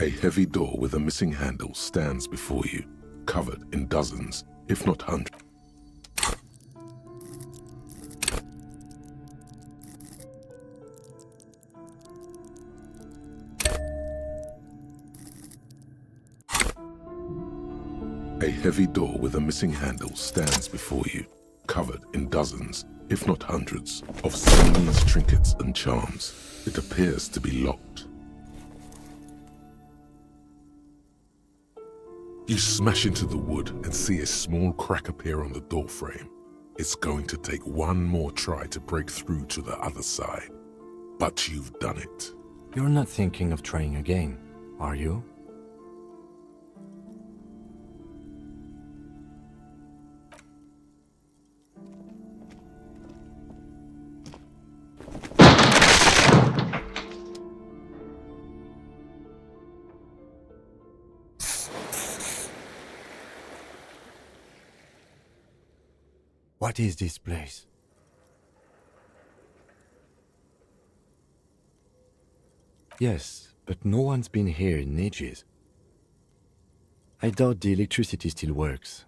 A heavy door with a missing handle stands before you, covered in dozens, if not hundreds. A heavy door with a missing handle stands before you, covered in dozens, if not hundreds, of seamless trinkets and charms. It appears to be locked. You smash into the wood and see a small crack appear on the door frame. It's going to take one more try to break through to the other side. But you've done it. You're not thinking of trying again, are you? What is this place? Yes, but no one's been here in ages. I doubt the electricity still works.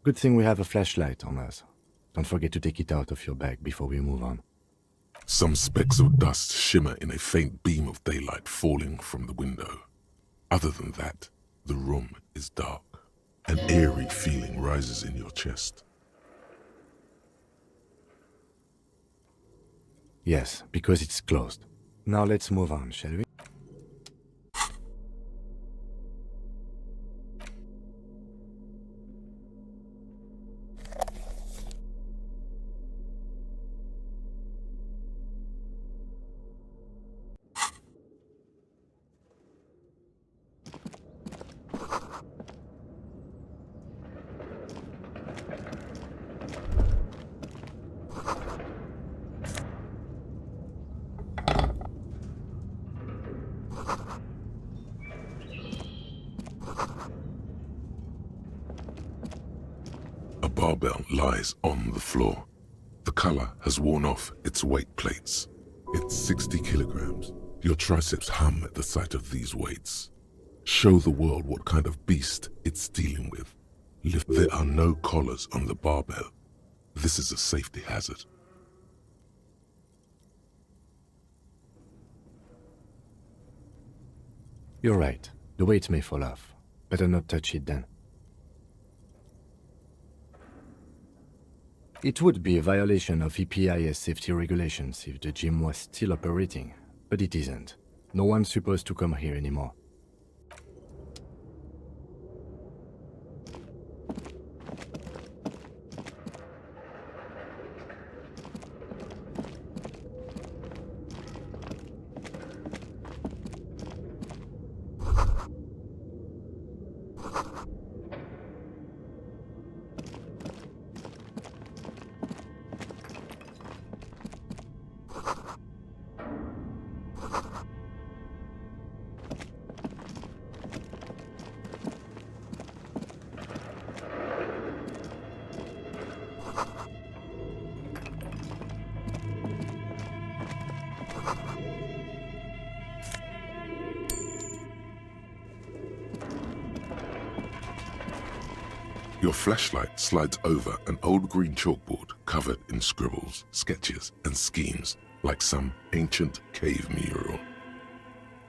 Good thing we have a flashlight on us. Don't forget to take it out of your bag before we move on. Some specks of dust shimmer in a faint beam of daylight falling from the window. Other than that, the room is dark. An eerie feeling rises in your chest. Yes, because it's closed. Now let's move on, shall we? A barbell lies on the floor. The color has worn off its weight plates. It's 60 kilograms. Your triceps hum at the sight of these weights. Show the world what kind of beast it's dealing with. There are no collars on the barbell. This is a safety hazard. You're right. The weight may fall off. Better not touch it then. It would be a violation of EPIS safety regulations if the gym was still operating, but it isn't. No one's supposed to come here anymore. Your flashlight slides over an old green chalkboard covered in scribbles, sketches, and schemes like some ancient cave mural.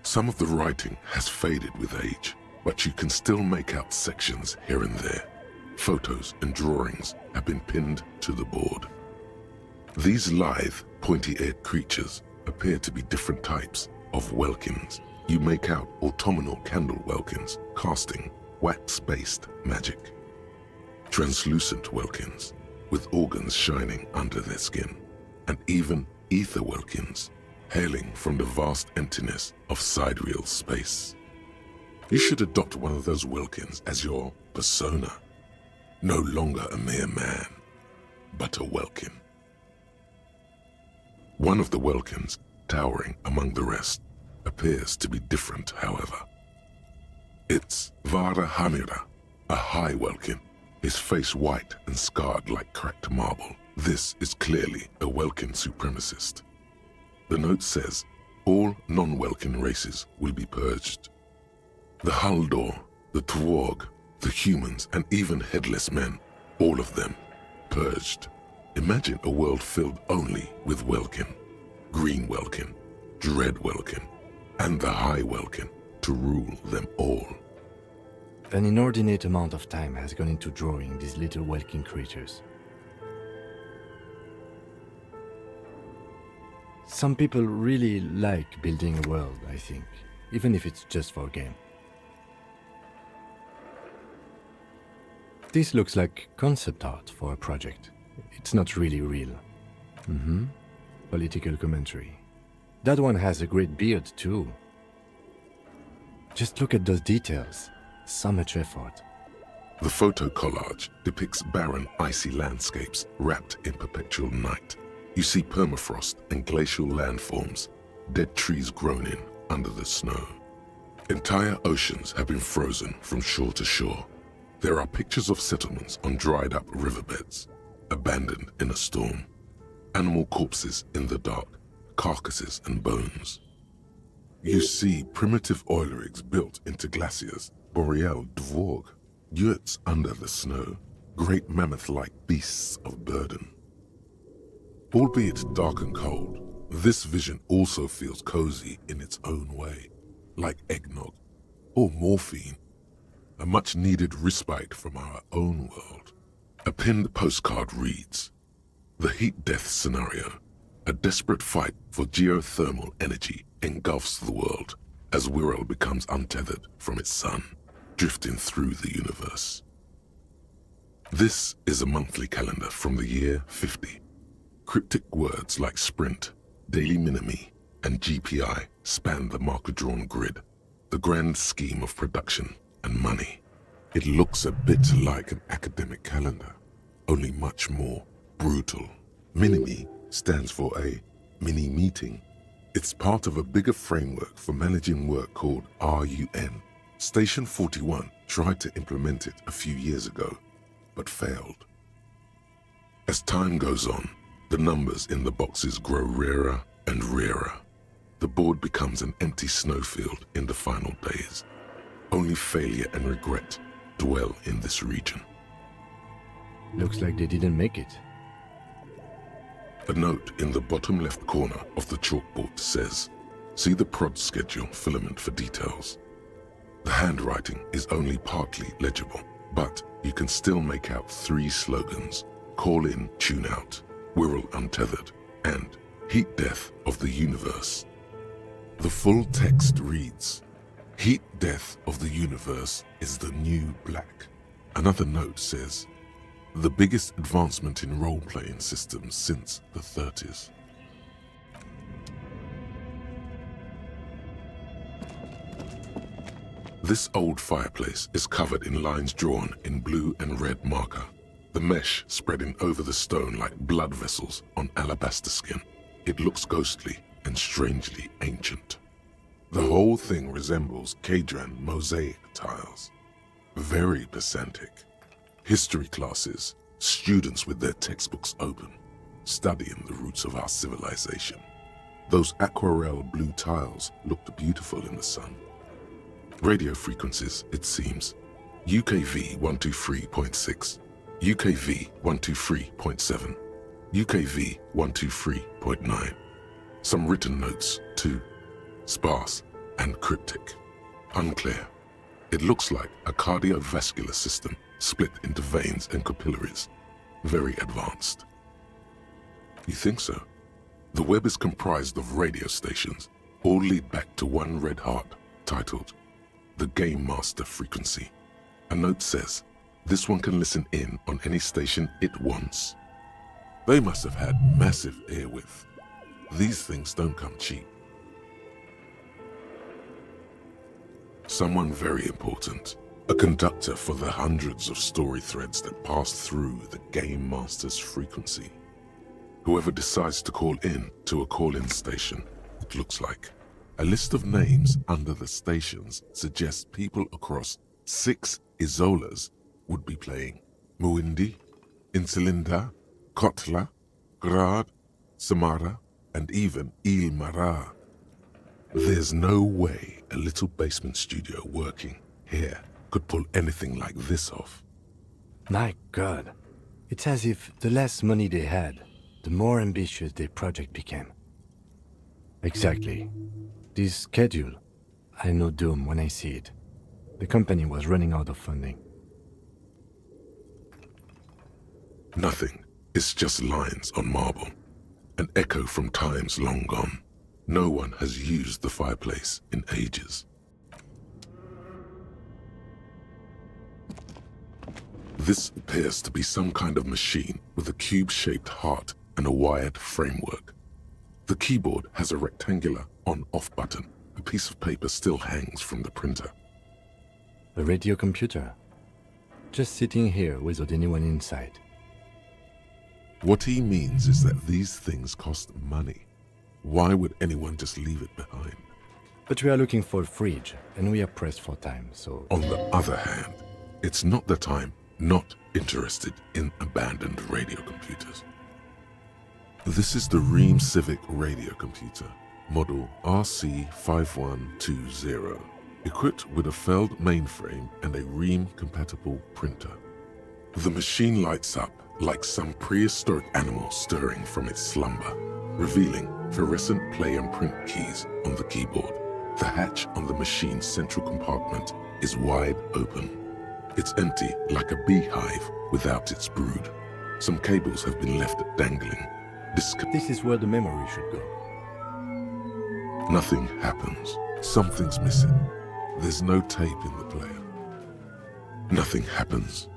Some of the writing has faded with age, but you can still make out sections here and there. Photos and drawings have been pinned to the board. These lithe, pointy-eared creatures appear to be different types of welkins. You make out autumnal candle welkins casting wax-based magic. Translucent welkins with organs shining under their skin, and even ether welkins hailing from the vast emptiness of sidereal space. You should adopt one of those welkins as your persona. No longer a mere man, but a welkin. One of the welkins, towering among the rest, appears to be different, however. It's Vara Hamira, a high welkin, his face white and scarred like cracked marble. This is clearly a Welkin supremacist. The note says, all non-Welkin races will be purged. The Haldor, the Twarg, the humans, and even headless men, all of them, purged. Imagine a world filled only with Welkin, Green Welkin, Dread Welkin, and the High Welkin to rule them all. An inordinate amount of time has gone into drawing these little Welkin creatures. Some people really like building a world, I think, even if it's just for a game. This looks like concept art for a project. It's not really real. Political commentary. That one has a great beard too. Just look at those details. So much effort. The photo collage depicts barren, icy landscapes wrapped in perpetual night. You see permafrost and glacial landforms, dead trees grown in under the snow. Entire oceans have been frozen from shore to shore. There are pictures of settlements on dried up riverbeds, abandoned in a storm. Animal corpses in the dark, carcasses and bones. You see primitive oil rigs built into glaciers, boreal dvorg, yurts under the snow, great mammoth-like beasts of burden. Albeit dark and cold, this vision also feels cozy in its own way, like eggnog or morphine, a much-needed respite from our own world. A pinned postcard reads, "The heat-death scenario, a desperate fight for geothermal energy engulfs the world as Wirral becomes untethered from its sun, drifting through the universe." This is a monthly calendar from the year 50. Cryptic words like sprint, daily minimi, and GPI span the marker-drawn grid, the grand scheme of production and money. It looks a bit like an academic calendar, only much more brutal. Minimi stands for a mini-meeting. It's part of a bigger framework for managing work called RUN. Station 41 tried to implement it a few years ago, but failed. As time goes on, the numbers in the boxes grow rarer and rarer. The board becomes an empty snowfield in the final days. Only failure and regret dwell in this region. Looks like they didn't make it. A note in the bottom left corner of the chalkboard says, "See the prod schedule filament for details." The handwriting is only partly legible, but you can still make out 3 slogans: "Call in, tune out," "Wirral untethered," and "Heat death of the universe." The full text reads, "Heat death of the universe is the new black." Another note says, "The biggest advancement in role-playing systems since the 30s. This old fireplace is covered in lines drawn in blue and red marker, the mesh spreading over the stone like blood vessels on alabaster skin. It looks ghostly and strangely ancient. The whole thing resembles Kadran mosaic tiles. Very pedantic. History classes, students with their textbooks open, studying the roots of our civilization. Those aquarelle blue tiles looked beautiful in the sun. Radio frequencies, it seems. UKV 123.6, UKV 123.7, UKV 123.9. Some written notes, too. Sparse and cryptic. Unclear. It looks like a cardiovascular system split into veins and capillaries. Very advanced. You think so? The web is comprised of radio stations, all lead back to one red heart, titled the Game Master Frequency. A note says, this one can listen in on any station it wants. They must have had massive airwidth. These things don't come cheap. Someone very important, a conductor for the hundreds of story threads that pass through the Game Master's frequency. Whoever decides to call in to a call-in station, it looks like. A list of names under the stations suggests people across 6 Isolas would be playing. Muindi, Insulinda, Kotla, Grad, Samara, and even Il Mara. There's no way a little basement studio working here could pull anything like this off. My God. It's as if the less money they had, the more ambitious their project became. Exactly. This schedule, I know doom when I see it. The company was running out of funding. Nothing. It's just lines on marble. An echo from times long gone. No one has used the fireplace in ages. This appears to be some kind of machine with a cube-shaped heart and a wired framework. The keyboard has a rectangular on-off button. A piece of paper still hangs from the printer. A radio computer. Just sitting here without anyone inside. What he means is that these things cost money. Why would anyone just leave it behind? But we are looking for a fridge, and we are pressed for time, so... On the other hand, it's not that I'm not interested in abandoned radio computers. This is the Ream Civic radio computer, model RC5120, equipped with a Feld mainframe and a Ream-compatible printer. The machine lights up like some prehistoric animal stirring from its slumber, revealing fluorescent play and print keys on the keyboard. The hatch on the machine's central compartment is wide open. It's empty like a beehive without its brood. Some cables have been left dangling. This is where the memory should go. Nothing happens. Something's missing. There's no tape in the player. Nothing happens.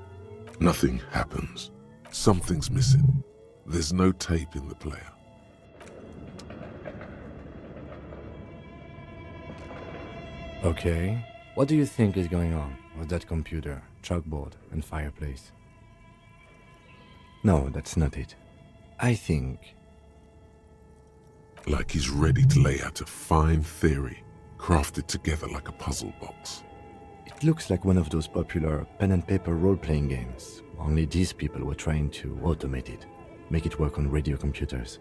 Nothing happens. Something's missing. There's no tape in the player. Okay. What do you think is going on with that computer, chalkboard, and fireplace? No, that's not it. I think... Like he's ready to lay out a fine theory, crafted together like a puzzle box. It looks like one of those popular pen and paper role-playing games. Only these people were trying to automate it, make it work on radio computers.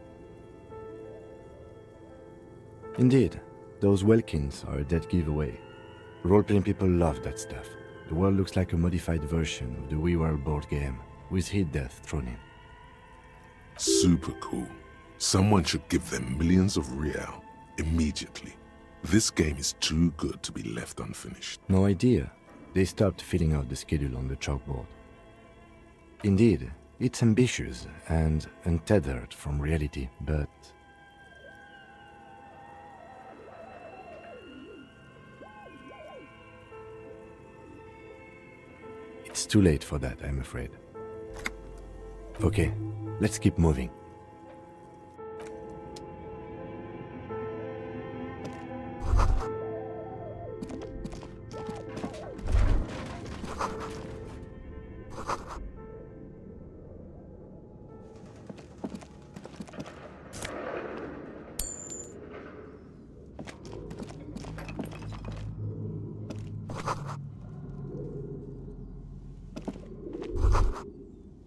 Indeed, those Welkins are a dead giveaway. Role-playing people love that stuff. The world looks like a modified version of the We Were board game, with hit death thrown in. Super cool. Someone should give them millions of real immediately. This game is too good to be left unfinished. No idea. They stopped filling out the schedule on the chalkboard. Indeed, it's ambitious and untethered from reality, but... It's too late for that, I'm afraid. Okay, let's keep moving.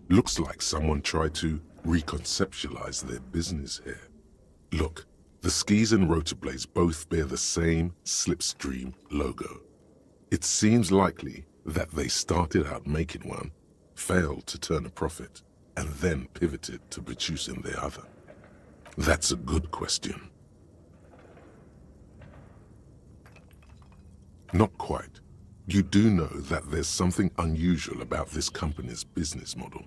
Looks like someone tried to reconceptualize their business here. Look, the skis and rotor blades both bear the same Slipstream logo. It seems likely that they started out making one, failed to turn a profit, and then pivoted to producing the other. That's a good question. Not quite. You do know that there's something unusual about this company's business model.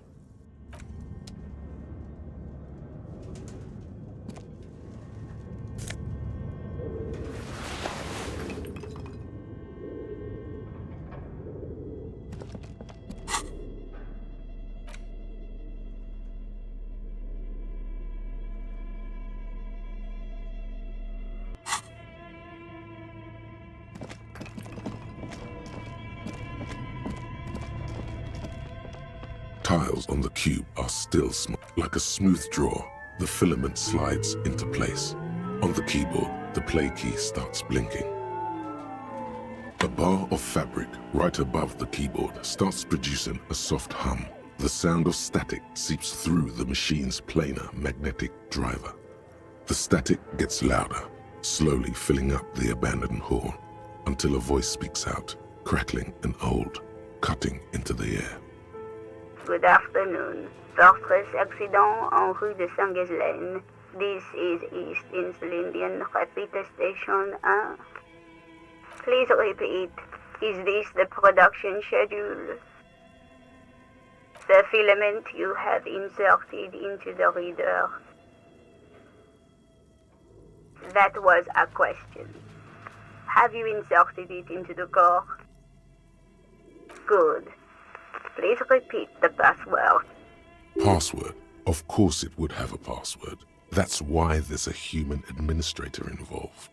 Tiles on the cube are still smooth. Like a smooth draw, the filament slides into place. On the keyboard, the play key starts blinking. A bar of fabric right above the keyboard starts producing a soft hum. The sound of static seeps through the machine's planar magnetic driver. The static gets louder, slowly filling up the abandoned hall. until a voice speaks out, crackling and old, cutting into the air. Good afternoon. Fortress accident en rue de Saint-Ghislaine. This is East Insulindian Repeater Station 1. Please repeat. Is this the production schedule? The filament you have inserted into the reader. That was a question. Have you inserted it into the core? Good. Please repeat the password. Password? Of course it would have a password. That's why there's a human administrator involved.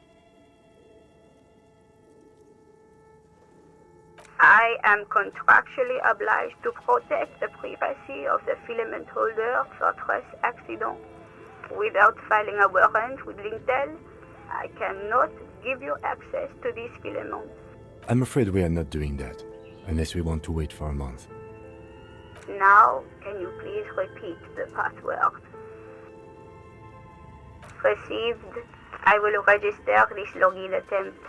I am contractually obliged to protect the privacy of the filament holder for stress accident. Without filing a warrant with Lintel, I cannot give you access to this filament. I'm afraid we are not doing that, unless we want to wait for a month. Now, can you please repeat the password? Received. I will register this login attempt.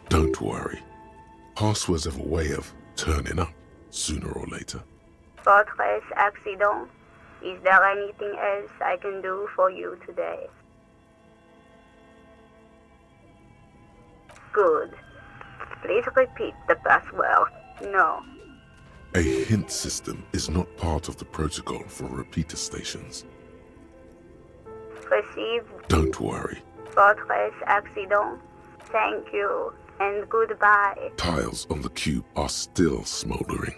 Don't worry. Passwords have a way of turning up sooner or later. Fortress accident. Is there anything else I can do for you today? Good. Please repeat the password. No. A hint system is not part of the protocol for repeater stations. Received. Don't worry. Fortress accident. Thank you and goodbye. Tiles on the cube are still smoldering.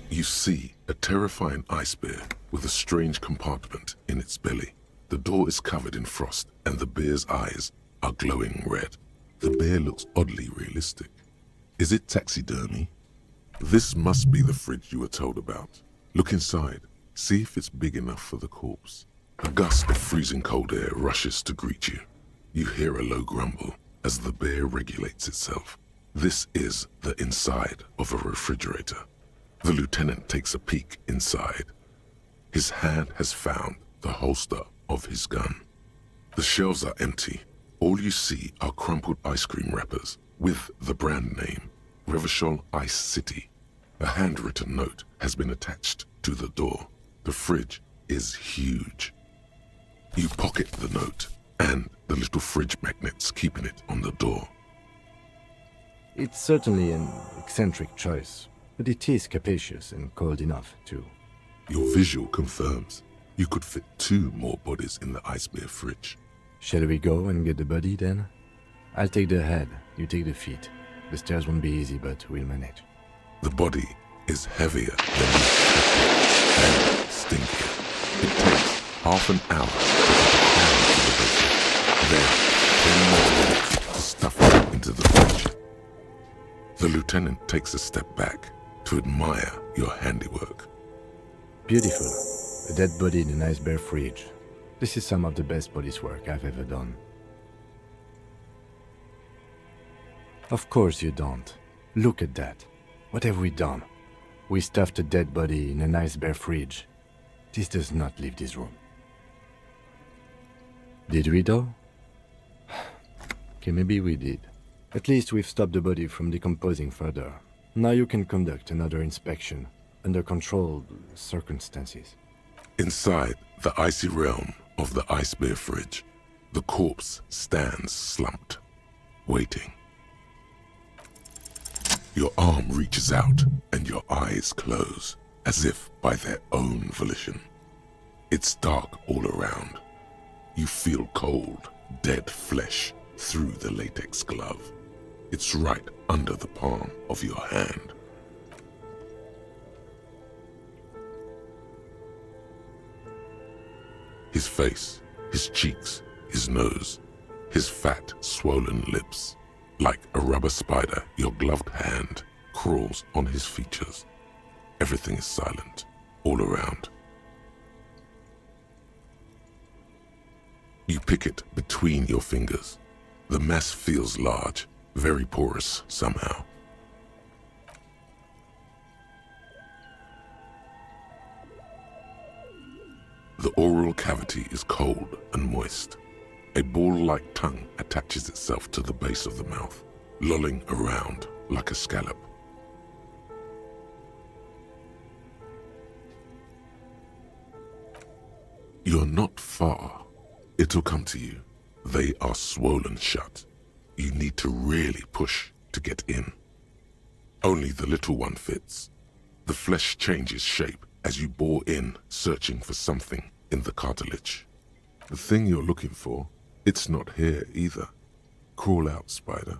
You see a terrifying ice bear with a strange compartment in its belly. The door is covered in frost and the bear's eyes are glowing red. The bear looks oddly realistic. Is it taxidermy? This must be the fridge you were told about. Look inside. See if it's big enough for the corpse. A gust of freezing cold air rushes to greet you. You hear a low grumble as the bear regulates itself. This is the inside of a refrigerator. The lieutenant takes a peek inside. His hand has found the holster of his gun. The shelves are empty. All you see are crumpled ice cream wrappers with the brand name, Revachol Ice City. A handwritten note has been attached to the door. The fridge is huge. You pocket the note and the little fridge magnets keeping it on the door. It's certainly an eccentric choice, but it is capacious and cold enough, too. Your visual confirms you could fit 2 more bodies in the ice bear fridge. Shall we go and get the body, then? I'll take the head, you take the feet. The stairs won't be easy, but we'll manage. The body is heavier than you expected and stinkier. It takes half an hour to get the hand to the bed. Then 10 more minutes to stuff it into the fridge. The lieutenant takes a step back to admire your handiwork. Beautiful. A dead body in a nice bare fridge. This is some of the best police work I've ever done. Of course you don't. Look at that. What have we done? We stuffed a dead body in a nice bare fridge. This does not leave this room. Did we though? Okay, maybe we did. At least we've stopped the body from decomposing further. Now you can conduct another inspection under controlled circumstances. Inside the icy realm of the ice bear fridge, the corpse stands slumped, waiting. Your arm reaches out and your eyes close, as if by their own volition. It's dark all around. You feel cold, dead flesh through the latex glove. It's right under the palm of your hand. His face, his cheeks, his nose, his fat, swollen lips. Like a rubber spider, your gloved hand crawls on his features. Everything is silent, all around. You pick it between your fingers. The mess feels large, very porous somehow. The oral cavity is cold and moist. A ball-like tongue attaches itself to the base of the mouth, lolling around like a scallop. You're not far. It'll come to you. They are swollen shut. You need to really push to get in. Only the little one fits. The flesh changes shape as you bore in, searching for something in the cartilage. The thing you're looking for, it's not here either. Crawl out, spider.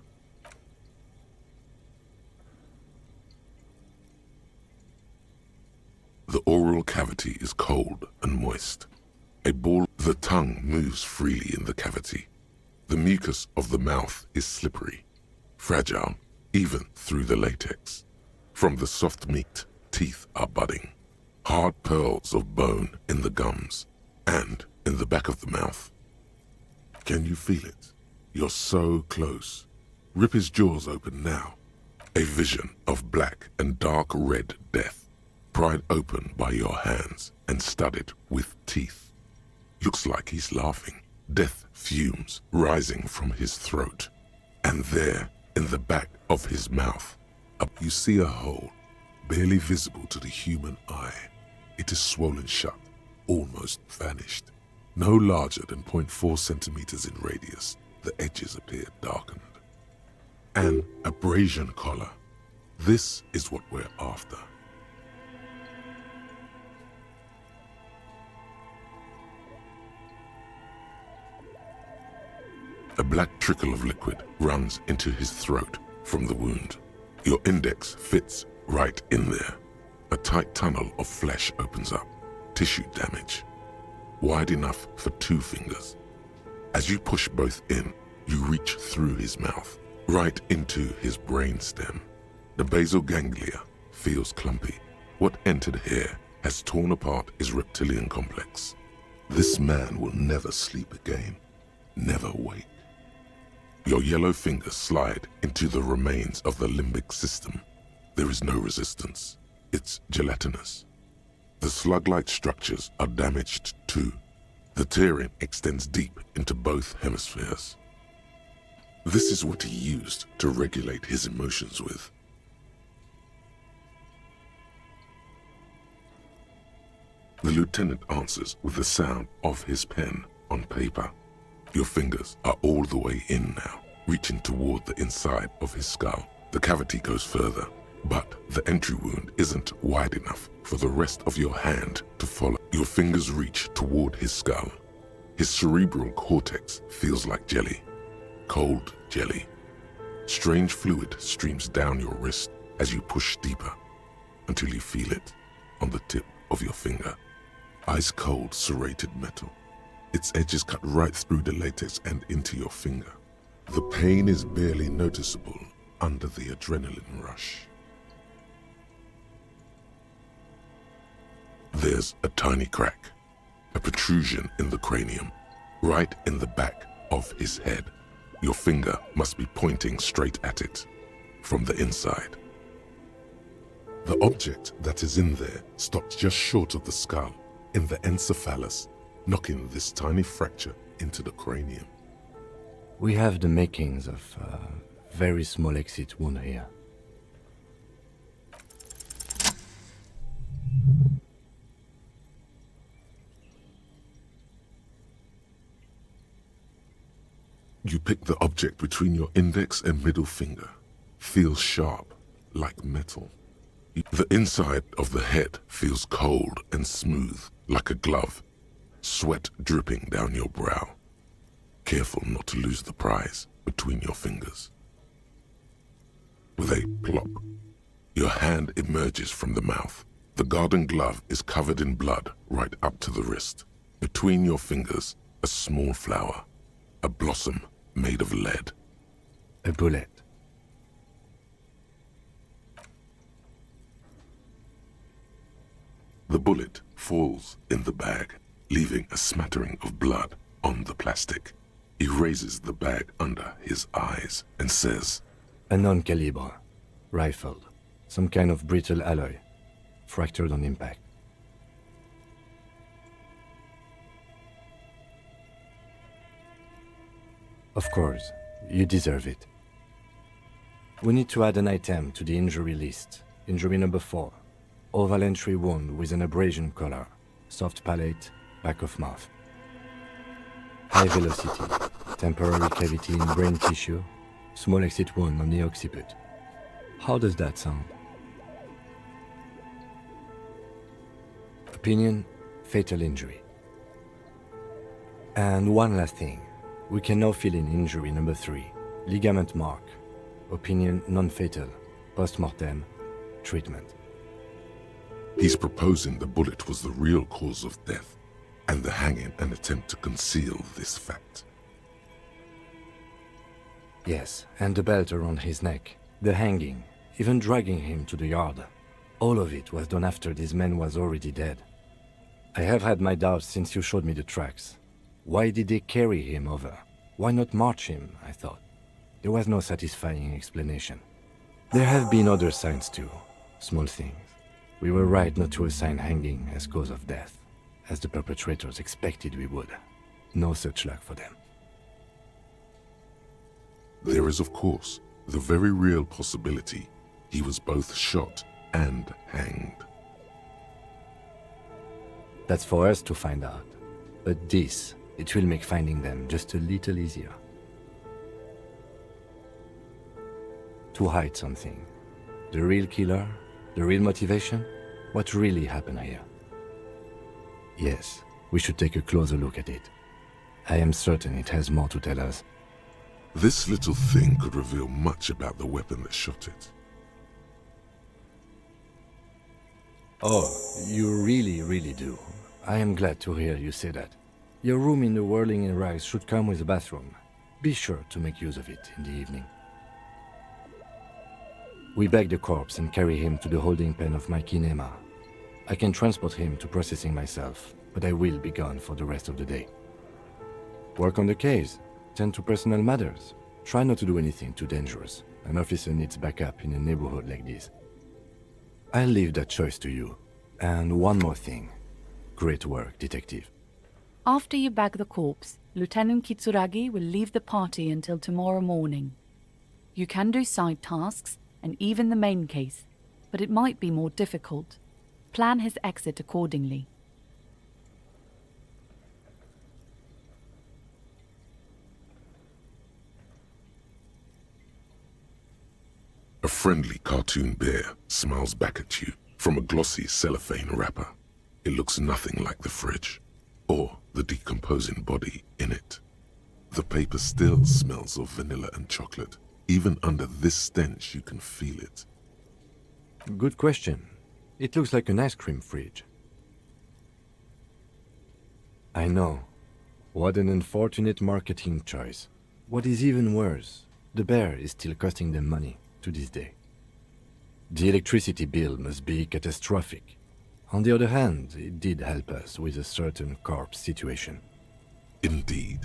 The oral cavity is cold and moist. The tongue moves freely in the cavity. The mucus of the mouth is slippery, fragile, even through the latex. From the soft meat, teeth are budding. Hard pearls of bone in the gums and in the back of the mouth. Can you feel it? You're so close. Rip his jaws open now. A vision of black and dark red death, pried open by your hands and studded with teeth. Looks like he's laughing. Death fumes rising from his throat. And there, in the back of his mouth, you see a hole, barely visible to the human eye. It is swollen shut, almost vanished. No larger than 0.4 centimeters in radius, the edges appear darkened. An abrasion collar. This is what we're after. A black trickle of liquid runs into his throat from the wound. Your index fits right in there. A tight tunnel of flesh opens up, tissue damage, wide enough for 2 fingers. As you push both in, you reach through his mouth, right into his brain stem. The basal ganglia feels clumpy. What entered here has torn apart his reptilian complex. This man will never sleep again, never wake. Your yellow fingers slide into the remains of the limbic system. There is no resistance. It's gelatinous. The slug-like structures are damaged too. The tearing extends deep into both hemispheres. This is what he used to regulate his emotions with. The lieutenant answers with the sound of his pen on paper. Your fingers are all the way in now, reaching toward the inside of his skull. The cavity goes further, but the entry wound isn't wide enough for the rest of your hand to follow. Your fingers reach toward his skull. His cerebral cortex feels like jelly, cold jelly. Strange fluid streams down your wrist as you push deeper until you feel it on the tip of your finger. Ice-cold serrated metal. Its edges cut right through the latex and into your finger. The pain is barely noticeable under the adrenaline rush. There's a tiny crack, a protrusion in the cranium, right in the back of his head. Your finger must be pointing straight at it, from the inside. The object that is in there stops just short of the skull, in the encephalus, knocking this tiny fracture into the cranium. We have the makings of a very small exit wound here. You pick the object between your index and middle finger. Feels sharp, like metal. The inside of the head feels cold and smooth, like a glove. Sweat dripping down your brow. Careful not to lose the prize between your fingers. With a plop, your hand emerges from the mouth. The garden glove is covered in blood right up to the wrist. Between your fingers, a small flower, a blossom made of lead. A bullet. The bullet falls in the bag, leaving a smattering of blood on the plastic. He raises the bag under his eyes and says, A non-caliber, rifled, some kind of brittle alloy, fractured on impact. Of course, you deserve it. We need to add an item to the injury list. Injury number 4. Oval entry wound with an abrasion collar. Soft palate, back of mouth. High velocity. Temporary cavity in brain tissue. Small exit wound on the occiput. How does that sound? Opinion, fatal injury. And one last thing. We can now fill in injury number 3. Ligament mark. Opinion, non-fatal. Post-mortem. Treatment. He's proposing the bullet was the real cause of death, and the hanging an attempt to conceal this fact. Yes, and the belt around his neck, the hanging, even dragging him to the yard. All of it was done after this man was already dead. I have had my doubts since you showed me the tracks. Why did they carry him over? Why not march him, I thought. There was no satisfying explanation. There have been other signs too, small things. We were right not to assign hanging as cause of death, as the perpetrators expected we would. No such luck for them. There is, of course, the very real possibility he was both shot and hanged. That's for us to find out. But this, it will make finding them just a little easier. To hide something. The real killer, the real motivation, what really happened here. Yes, we should take a closer look at it. I am certain it has more to tell us. This little thing could reveal much about the weapon that shot it. Oh, you really do. I am glad to hear you say that. Your room in the Whirling in Rags should come with a bathroom. Be sure to make use of it in the evening. We bag the corpse and carry him to the holding pen of my kinema. I can transport him to processing myself, but I will be gone for the rest of the day. Work on the case. Tend to personal matters. Try not to do anything too dangerous. An officer needs backup in a neighborhood like this. I'll leave that choice to you. And one more thing. Great work, detective. After you bag the corpse, Lieutenant Kitsuragi will leave the party until tomorrow morning. You can do side tasks and even the main case, but it might be more difficult. Plan his exit accordingly. A friendly cartoon bear smiles back at you from a glossy cellophane wrapper. It looks nothing like the fridge, or the decomposing body in it. The paper still smells of vanilla and chocolate. Even under this stench, you can feel it. Good question. It looks like an ice cream fridge. I know. What an unfortunate marketing choice. What is even worse, the bear is still costing them money to this day. The electricity bill must be catastrophic. On the other hand, it did help us with a certain corpse situation. Indeed.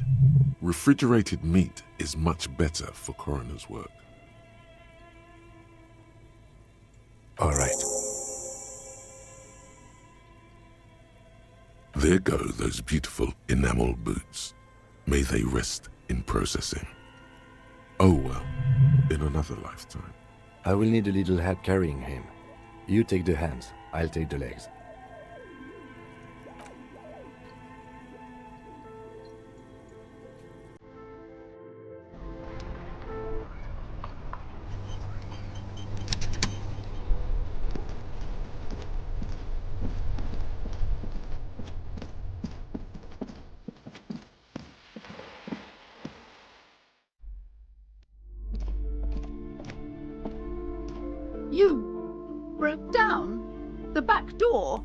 Refrigerated meat is much better for coroner's work. All right. There go those beautiful enamel boots. May they rest in processing. Oh well, in another lifetime. I will need a little help carrying him. You take the hands, I'll take the legs. You broke down? The back door?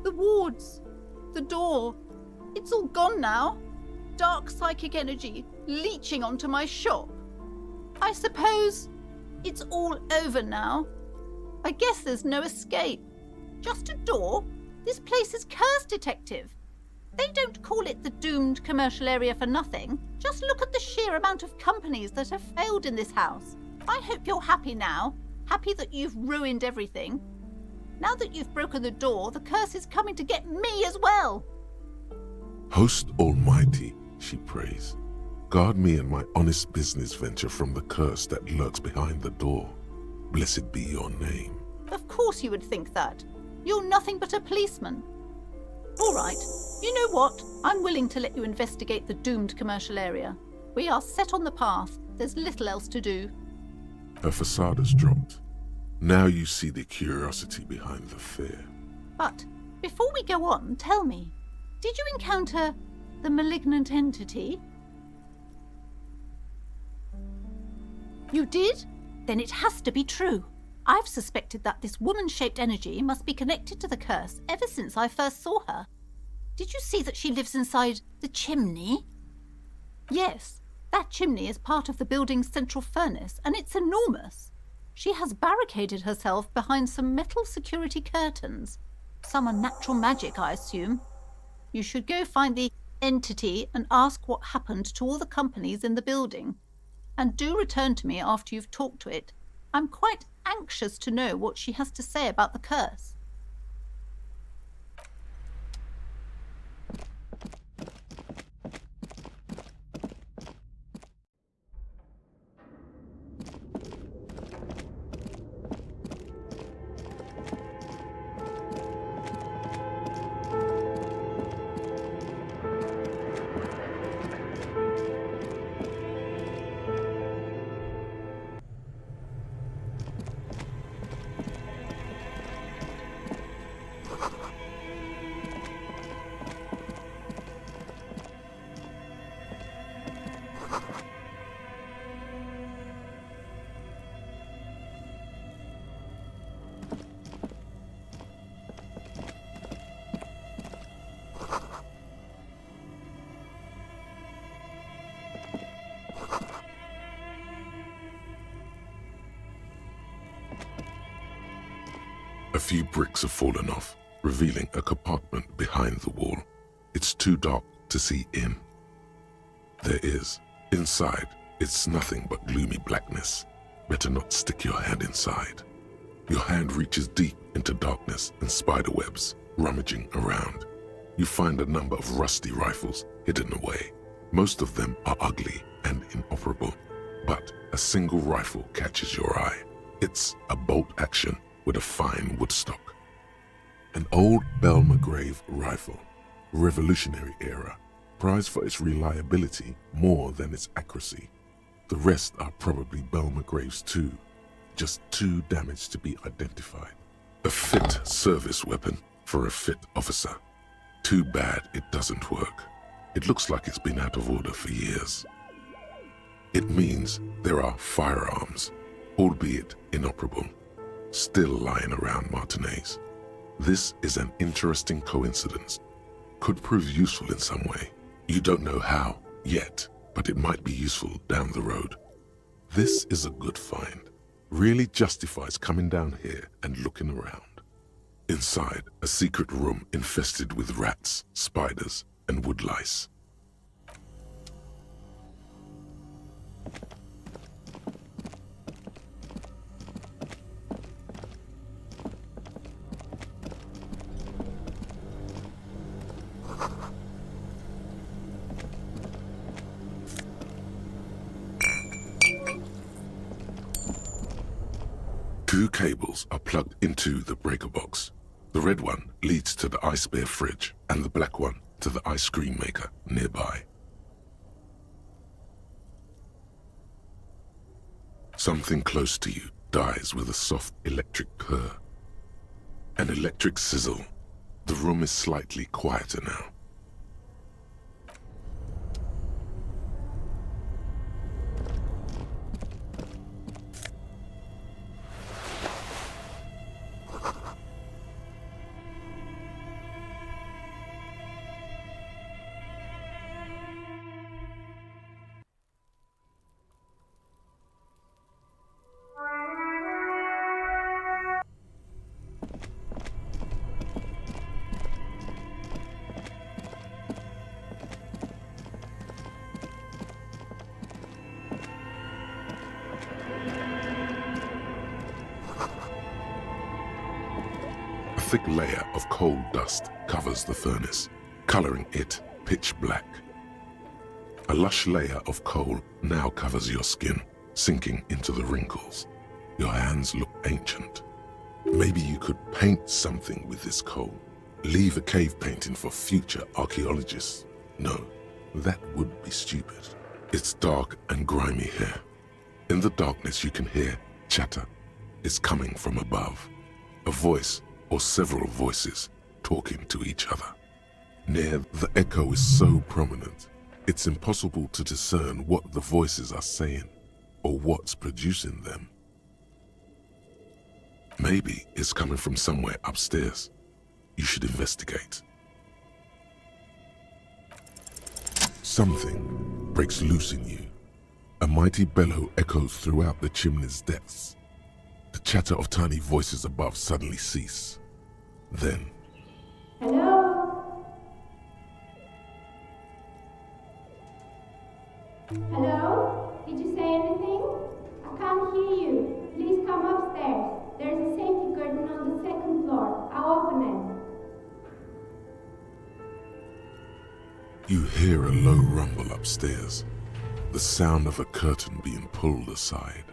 The wards? The door? It's all gone now. Dark psychic energy leeching onto my shop. I suppose it's all over now. I guess there's no escape. Just a door? This place is cursed, Detective. They don't call it the doomed commercial area for nothing. Just look at the sheer amount of companies that have failed in this house. I hope you're happy now. Happy that you've ruined everything. Now that you've broken the door, the curse is coming to get me as well. Host Almighty, she prays, guard me and my honest business venture from the curse that lurks behind the door. Blessed be your name. Of course you would think that. You're nothing but a policeman. All right, you know what? I'm willing to let you investigate the doomed commercial area. We are set on the path. There's little else to do. Her facade has dropped. Now you see the curiosity behind the fear. But before we go on, tell me, did you encounter the malignant entity? You did? Then it has to be true. I've suspected that this woman-shaped energy must be connected to the curse ever since I first saw her. Did you see that she lives inside the chimney? Yes, that chimney is part of the building's central furnace, and it's enormous. She has barricaded herself behind some metal security curtains. Some unnatural magic, I assume. You should go find the entity and ask what happened to all the companies in the building. And do return to me after you've talked to it. I'm quite anxious to know what she has to say about the curse. A few bricks have fallen off, revealing a compartment behind the wall. It's too dark to see in. There is. Inside, it's nothing but gloomy blackness. Better not stick your hand inside. Your hand reaches deep into darkness and spider webs, rummaging around. You find a number of rusty rifles hidden away. Most of them are ugly and inoperable, but a single rifle catches your eye. It's a bolt action with a fine woodstock. An old Belmagrave rifle, Revolutionary era, prized for its reliability more than its accuracy. The rest are probably Belmagraves too, just too damaged to be identified. A fit service weapon for a fit officer. Too bad it doesn't work. It looks like it's been out of order for years. It means there are firearms, albeit inoperable, still lying around Martinez. This is an interesting coincidence. Could prove useful in some way. You don't know how yet, but it might be useful down the road. This is a good find. Really justifies coming down here and looking around. Inside, a secret room infested with rats, spiders, and woodlice. Two cables are plugged into the breaker box. The red one leads to the ice bear fridge and the black one to the ice cream maker nearby. Something close to you dies with a soft electric purr. An electric sizzle. The room is slightly quieter now. thick layer of coal dust covers the furnace, coloring it pitch black. A lush layer of coal now covers your skin, sinking into the wrinkles. Your hands look ancient. Maybe you could paint something with this coal. Leave a cave painting for future archaeologists. No, that would be stupid. It's dark and grimy here. In the darkness you can hear chatter. It's coming from above. A voice or several voices talking to each other. Near, the echo is so prominent, it's impossible to discern what the voices are saying or what's producing them. Maybe it's coming from somewhere upstairs. You should investigate. Something breaks loose in you. A mighty bellow echoes throughout the chimney's depths. The chatter of tiny voices above suddenly cease. Then, Hello? Hello? Did you say anything? I can't hear you. Please come upstairs. There's a safety curtain on the second floor. I'll open it. you hear a low rumble upstairs, the sound of a curtain being pulled aside.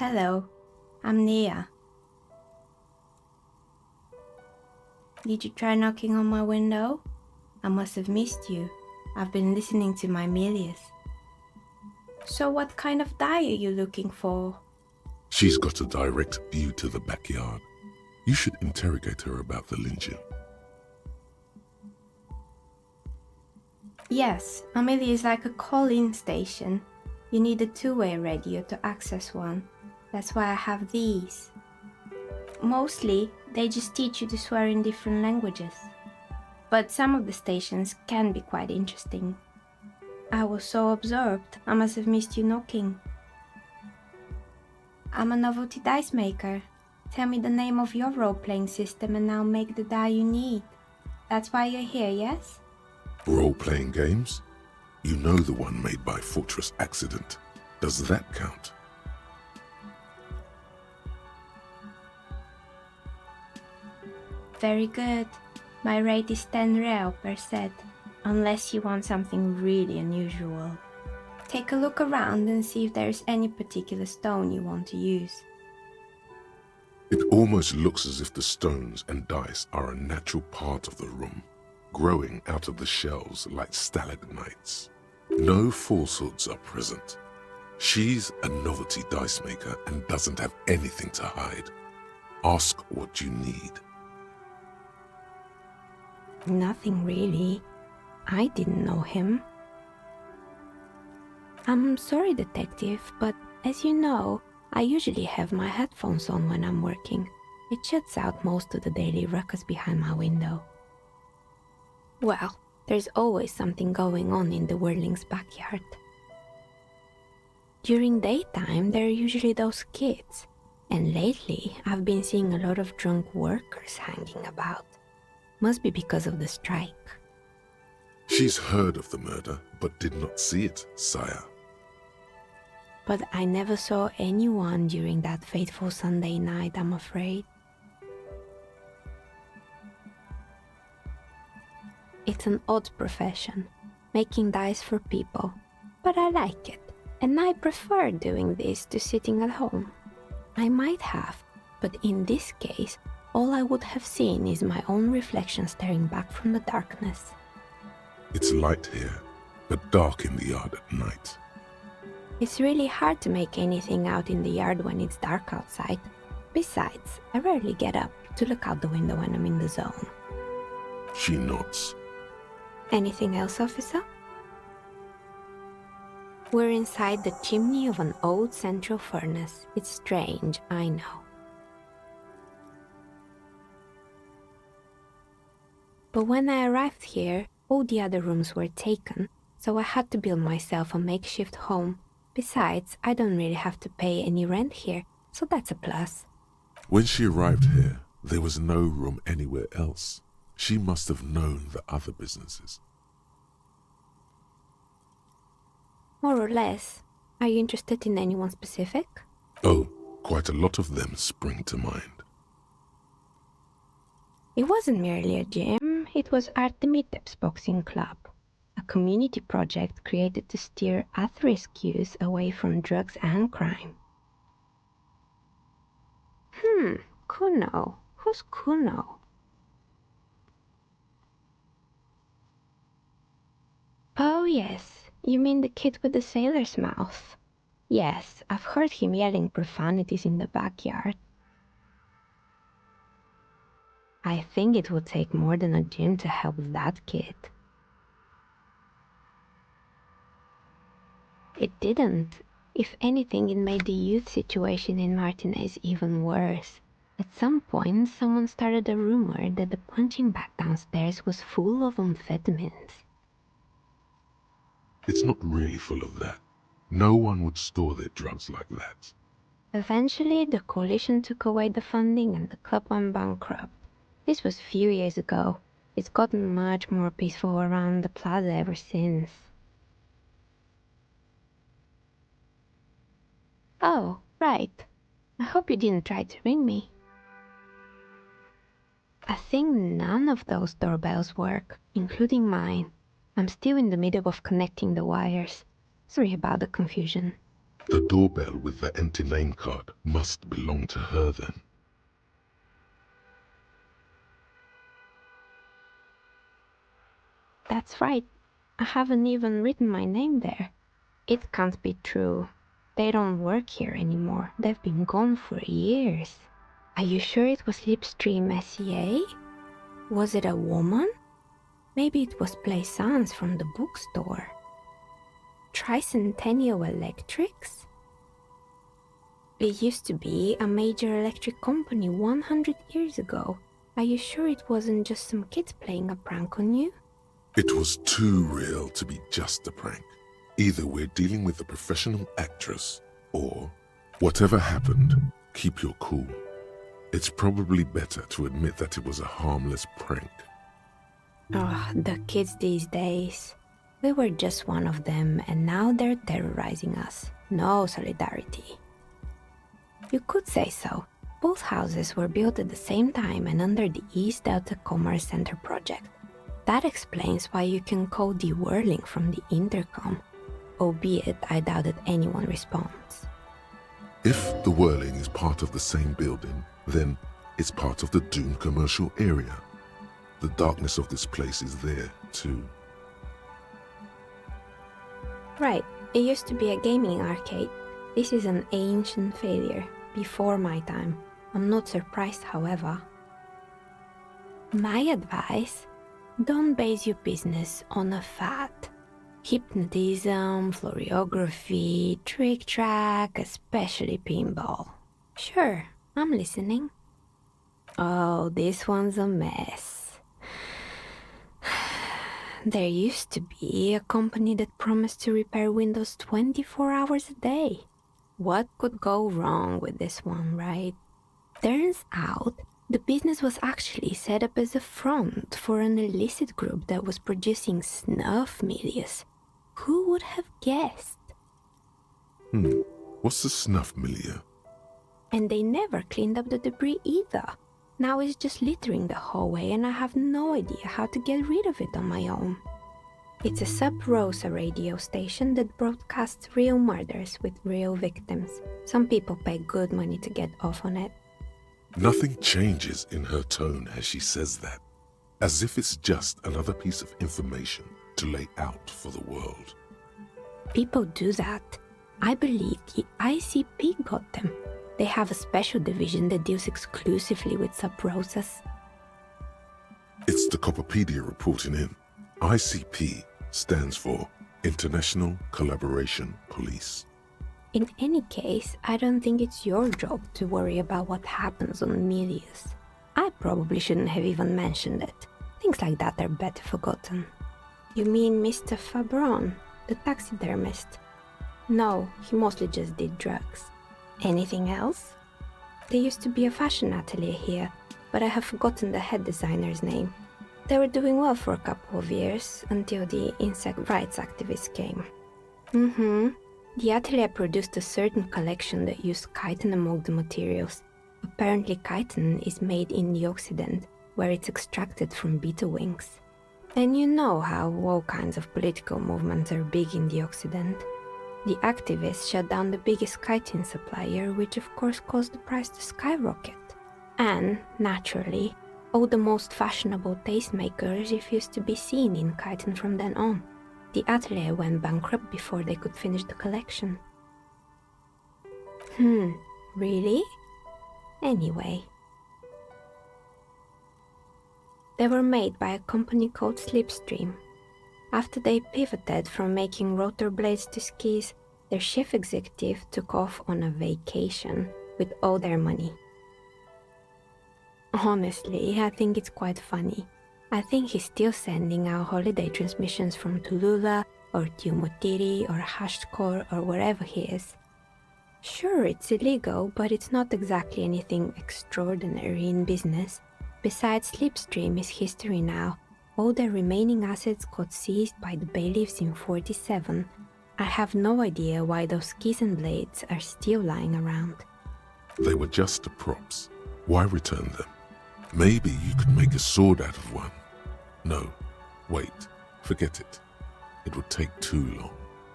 Hello, I'm Nia. Did you try knocking on my window? I must have missed you. I've been listening to my Milius. So what kind of dye are you looking for? She's got a direct view to the backyard. You should interrogate her about the lynching. Yes, Amelia is like a call-in station. You need a two-way radio to access one. That's why I have these. Mostly, they just teach you to swear in different languages. But some of the stations can be quite interesting. I was so absorbed, I must have missed you knocking. I'm a novelty dice maker. Tell me the name of your role-playing system and I'll make the die you need. That's why you're here, yes? Role-playing games? You know the one made by Fortress Accident. Does that count? Very good. My rate is 10 real per set, unless you want something really unusual. Take a look around and see if there's any particular stone you want to use. It almost looks as if the stones and dice are a natural part of the room, growing out of the shelves like stalagmites. No falsehoods are present. She's a novelty dice maker and doesn't have anything to hide. Ask what you need. Nothing really. I didn't know him. I'm sorry, detective, but as you know, I usually have my headphones on when I'm working. It shuts out most of the daily ruckus behind my window. Well, there's always something going on in the Whirling's backyard. During daytime, there are usually those kids, and lately I've been seeing a lot of drunk workers hanging about. Must be because of the strike. She's heard of the murder, but did not see it, sire. But I never saw anyone during that fateful Sunday night, I'm afraid. It's an odd profession, making dice for people, but I like it, and I prefer doing this to sitting at home. I might have, but in this case, all I would have seen is my own reflection staring back from the darkness. It's light here, but dark in the yard at night. It's really hard to make anything out in the yard when it's dark outside. Besides, I rarely get up to look out the window when I'm in the zone. She nods. Anything else, officer? We're inside the chimney of an old central furnace. It's strange, I know. But when I arrived here, all the other rooms were taken, so I had to build myself a makeshift home. Besides, I don't really have to pay any rent here, so that's a plus. When she arrived here, there was no room anywhere else. She must have known the other businesses. More or less. Are you interested in anyone specific? Oh, quite a lot of them spring to mind. It wasn't merely a gym, it was Artemitep's boxing club, a community project created to steer at-risk youth away from drugs and crime. Kuno. Who's Kuno? Oh yes, you mean the kid with the sailor's mouth. Yes, I've heard him yelling profanities in the backyard. I think it would take more than a gym to help that kid. It didn't. If anything, it made the youth situation in Martinez even worse. At some point, someone started a rumor that the punching bag downstairs was full of amphetamines. It's not really full of that. No one would store their drugs like that. Eventually, the coalition took away the funding and the club went bankrupt. This was a few years ago. It's gotten much more peaceful around the plaza ever since. Oh, right. I hope you didn't try to ring me. I think none of those doorbells work, including mine. I'm still in the middle of connecting the wires. Sorry about the confusion. The doorbell with the empty name card must belong to her then. That's right. I haven't even written my name there. It can't be true. They don't work here anymore. They've been gone for years. Are you sure it was Slipstream SEA? Was it a woman? Maybe it was Plaisance from the bookstore. Tricentennial Electrics? It used to be a major electric company 100 years ago. Are you sure it wasn't just some kids playing a prank on you? It was too real to be just a prank. Either we're dealing with a professional actress, or whatever happened, keep your cool. It's probably better to admit that it was a harmless prank. Oh, the kids these days. We were just one of them, and now they're terrorizing us. No solidarity. You could say so. Both houses were built at the same time and under the East Delta Commerce Center project. That explains why you can call the whirling from the intercom, albeit I doubt that anyone responds. If the whirling is part of the same building, then it's part of the doomed commercial area. The darkness of this place is there, too. Right, it used to be a gaming arcade. This is an ancient failure, before my time. I'm not surprised, however. My advice? Don't base your business on a fad. Hypnotism, floriography, trick track, especially pinball. Sure, I'm listening. Oh, this one's a mess. There used to be a company that promised to repair windows 24 hours a day. What could go wrong with this one, right? Turns out, the business was actually set up as a front for an illicit group that was producing snuff milieu. Who would have guessed? What's the snuff milieu? And they never cleaned up the debris either. Now it's just littering the hallway and I have no idea how to get rid of it on my own. It's a sub-rosa radio station that broadcasts real murders with real victims. Some people pay good money to get off on it. Nothing changes in her tone as she says that, as if it's just another piece of information to lay out for the world. People do that. I believe the ICP got them. They have a special division that deals exclusively with sub-rosas. It's the Copperpedia reporting in. ICP stands for International Collaboration Police. In any case, I don't think it's your job to worry about what happens on medias. I probably shouldn't have even mentioned it. Things like that are better forgotten. You mean Mr. Fabron, the taxidermist? No, he mostly just did drugs. Anything else? There used to be a fashion atelier here, but I have forgotten the head designer's name. They were doing well for a couple of years, until the insect rights activists came. The atelier produced a certain collection that used chitin among the materials. Apparently chitin is made in the Occident, where it's extracted from beetle wings. And you know how all kinds of political movements are big in the Occident. The activists shut down the biggest chitin supplier, which of course caused the price to skyrocket. And, naturally, all the most fashionable tastemakers refused to be seen in chitin from then on. The atelier went bankrupt before they could finish the collection. Really? Anyway. They were made by a company called Slipstream. After they pivoted from making rotor blades to skis, their chief executive took off on a vacation with all their money. Honestly, I think it's quite funny. I think he's still sending out holiday transmissions from Tulula or Tiumotiri or Hashtkor or wherever he is. Sure, it's illegal, but it's not exactly anything extraordinary in business. Besides, Slipstream is history now. All their remaining assets got seized by the bailiffs in 47. I have no idea why those skis and blades are still lying around. They were just the props. Why return them? Maybe you could make a sword out of one. No, wait, forget it. It would take too long.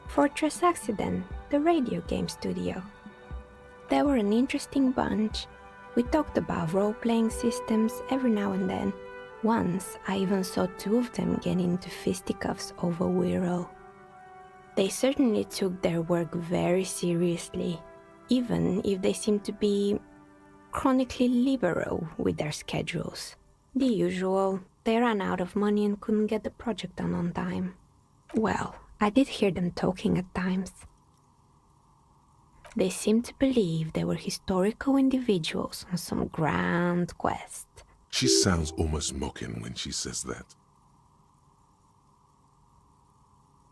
Fortress Accident, the radio game studio. They were an interesting bunch. We talked about role-playing systems every now and then. Once, I even saw two of them get into fisticuffs over Wirral. They certainly took their work very seriously, even if they seemed to be chronically liberal with their schedules. The usual, they ran out of money and couldn't get the project done on time. Well, I did hear them talking at times. They seemed to believe they were historical individuals on some grand quest. She sounds almost mocking when she says that.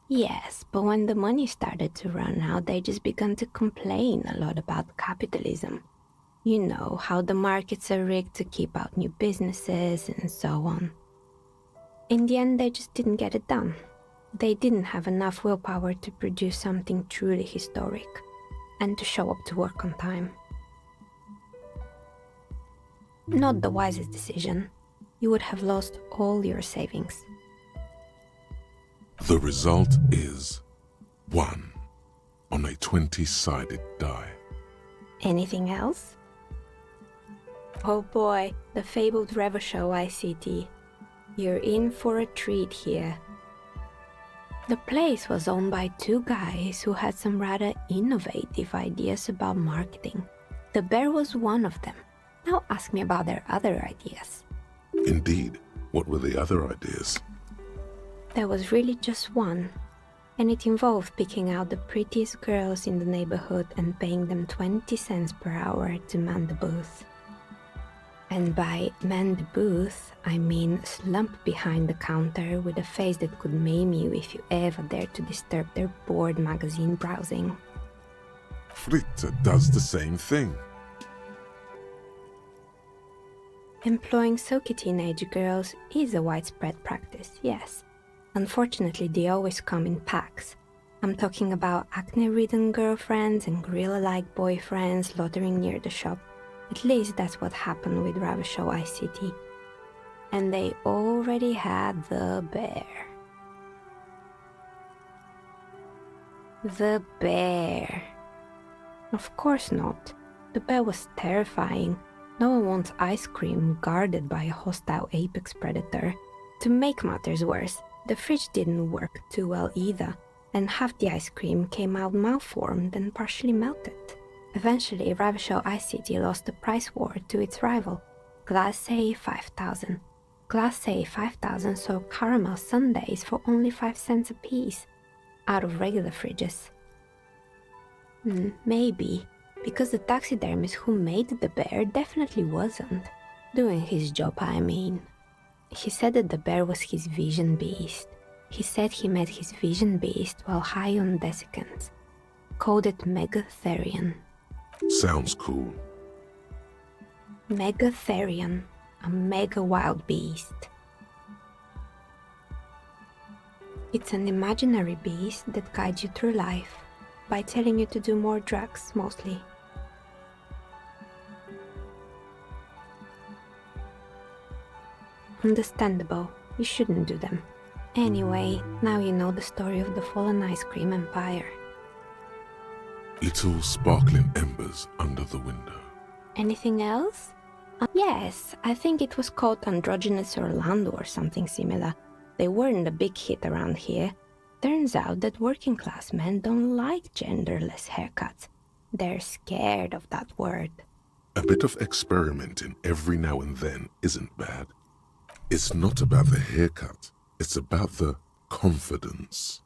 Yes, but when the money started to run out, they just began to complain a lot about capitalism. You know, how the markets are rigged to keep out new businesses and so on. In the end, they just didn't get it done. They didn't have enough willpower to produce something truly historic, and to show up to work on time. Not the wisest decision. You would have lost all your savings. The result is 1 on a 20-sided die. Anything else? Oh boy, the fabled Revachol ICT. You're in for a treat here. The place was owned by two guys who had some rather innovative ideas about marketing. The bear was one of them. Now ask me about their other ideas. Indeed, what were the other ideas? There was really just one, and it involved picking out the prettiest girls in the neighborhood and paying them 20 cents per hour to man the booth. And by man the booth, I mean slump behind the counter with a face that could maim you if you ever dared to disturb their bored magazine browsing. Fritta does the same thing. Employing silky teenage girls is a widespread practice, yes. Unfortunately, they always come in packs. I'm talking about acne-ridden girlfriends and gorilla-like boyfriends loitering near the shop. At least that's what happened with Revachol ICT. And they already had the bear. The bear. Of course not. The bear was terrifying. No one wants ice cream guarded by a hostile apex predator. To make matters worse, the fridge didn't work too well either, and half the ice cream came out malformed and partially melted. Eventually, Revachol ICT lost the price war to its rival, Class A 5000. Class A 5,000 soy caramel sundaes for only 5 cents a piece, out of regular fridges. Maybe, because the taxidermist who made the bear definitely wasn't. Doing his job, I mean. He said that the bear was his vision beast. He said he met his vision beast while high on desiccants. Called it Megatherion. Sounds cool. Megatherion, a mega wild beast. It's an imaginary beast that guides you through life by telling you to do more drugs, mostly. Understandable, you shouldn't do them. Anyway, now you know the story of the fallen ice cream empire. Little sparkling embers under the window. Anything else? Yes, I think it was called Androgynous Orlando or something similar. They weren't a big hit around here. Turns out that working class men don't like genderless haircuts. They're scared of that word. A bit of experimenting every now and then isn't bad. It's not about the haircut, it's about the confidence.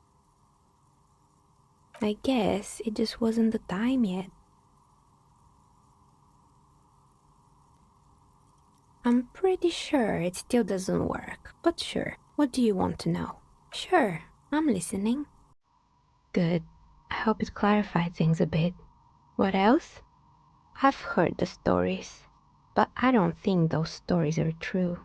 I guess it just wasn't the time yet. I'm pretty sure it still doesn't work, but sure, what do you want to know? Sure, I'm listening. Good. I hope it clarified things a bit. What else? I've heard the stories, but I don't think those stories are true.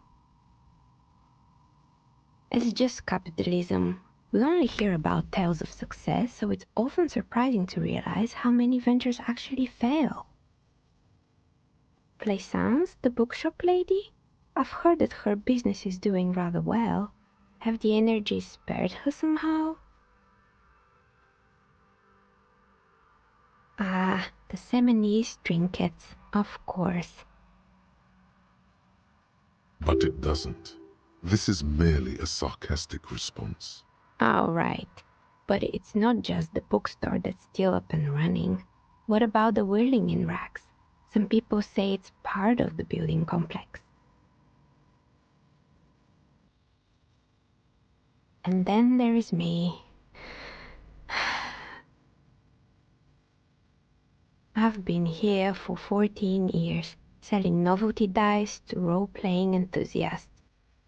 It's just capitalism. We only hear about tales of success, so it's often surprising to realize how many ventures actually fail. Plaisance, the bookshop lady? I've heard that her business is doing rather well. Have the energies spared her somehow? Ah, the Seminese trinkets, of course. But it doesn't. This is merely a sarcastic response. All right, but it's not just the bookstore that's still up and running. What about the whirling in racks? Some people say it's part of the building complex. And then there is me. I've been here for 14 years, selling novelty dice to role-playing enthusiasts.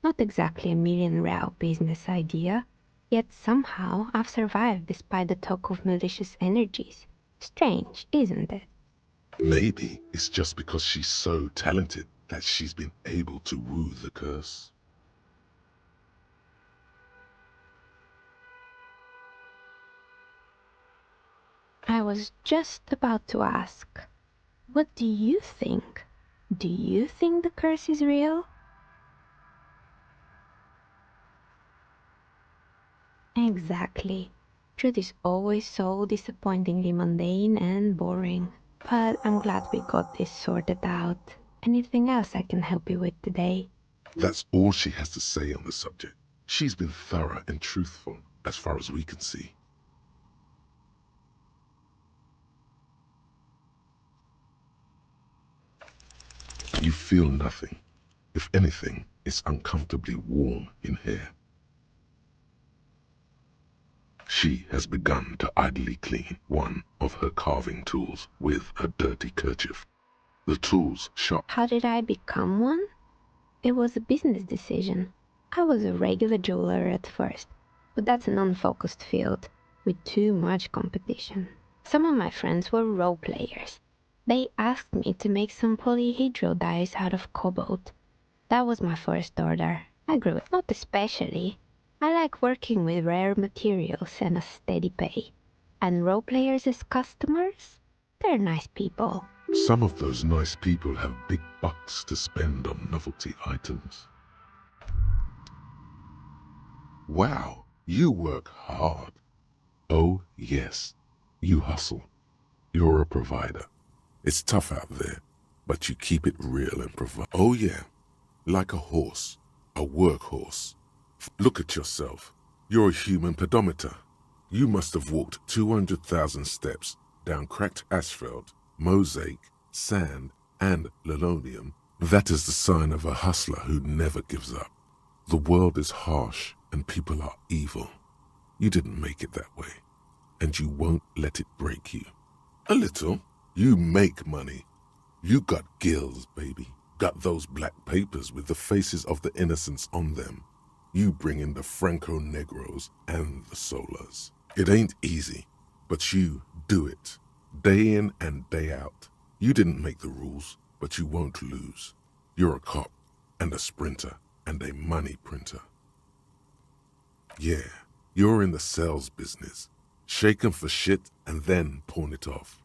Not exactly a million-real business idea, yet somehow I've survived despite the talk of malicious energies. Strange, isn't it? Maybe it's just because she's so talented that she's been able to woo the curse. I was just about to ask, what do you think? Do you think the curse is real? Exactly. Truth is always so disappointingly mundane and boring. But I'm glad we got this sorted out. Anything else I can help you with today? That's all she has to say on the subject. She's been thorough and truthful, as far as we can see. You feel nothing. If anything, it's uncomfortably warm in here. She has begun to idly clean one of her carving tools with a dirty kerchief. The tool's sharp. How did I become one? It was a business decision. I was a regular jeweler at first, but that's an unfocused field with too much competition. Some of my friends were role players. They asked me to make some polyhedral dice out of cobalt. That was my first order. I grew it, not especially. I like working with rare materials and a steady pay. And role players as customers? They're nice people. Some of those nice people have big bucks to spend on novelty items. Wow, you work hard. Oh, yes, you hustle. You're a provider. It's tough out there, but you keep it real and provide. Oh, yeah, like a horse, a workhorse. Look at yourself. You're a human pedometer. You must have walked 200,000 steps down cracked asphalt, mosaic, sand, and linoleum. That is the sign of a hustler who never gives up. The world is harsh and people are evil. You didn't make it that way, and you won't let it break you. A little. You make money. You got gills, baby. Got those black papers with the faces of the innocents on them. You bring in the Franco-Negros and the Solas. It ain't easy, but you do it. Day in and day out. You didn't make the rules, but you won't lose. You're a cop and a sprinter and a money printer. Yeah, you're in the sales business. Shake 'em for shit and then pawn it off.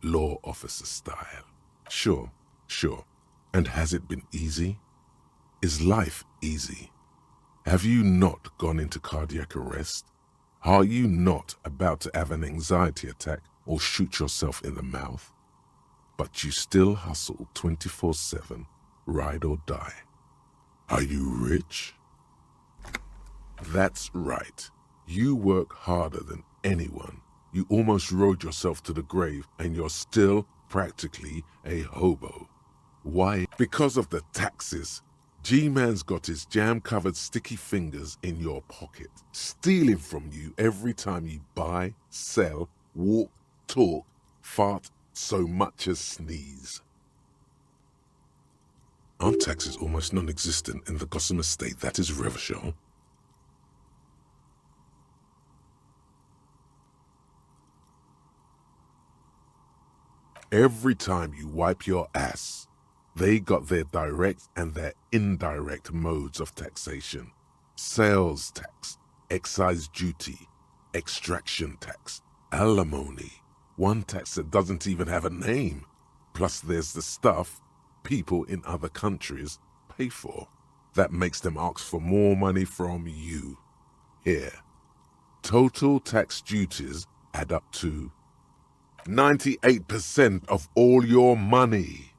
Law officer style. Sure. And has it been easy? Is life easy? Have you not gone into cardiac arrest? Are you not about to have an anxiety attack or shoot yourself in the mouth? But you still hustle 24/7, ride or die. Are you rich? That's right. You work harder than anyone. You almost rode yourself to the grave and you're still practically a hobo. Why? Because of the taxes. G-Man's got his jam-covered sticky fingers in your pocket, stealing from you every time you buy, sell, walk, talk, fart, so much as sneeze. Aren't taxes almost non-existent in the Gossamer state that is Revachol? Every time you wipe your ass, they got their direct and their indirect modes of taxation. Sales tax, excise duty, extraction tax, alimony, one tax that doesn't even have a name. Plus there's the stuff people in other countries pay for. That makes them ask for more money from you. Here. Total tax duties add up to 98% of all your money.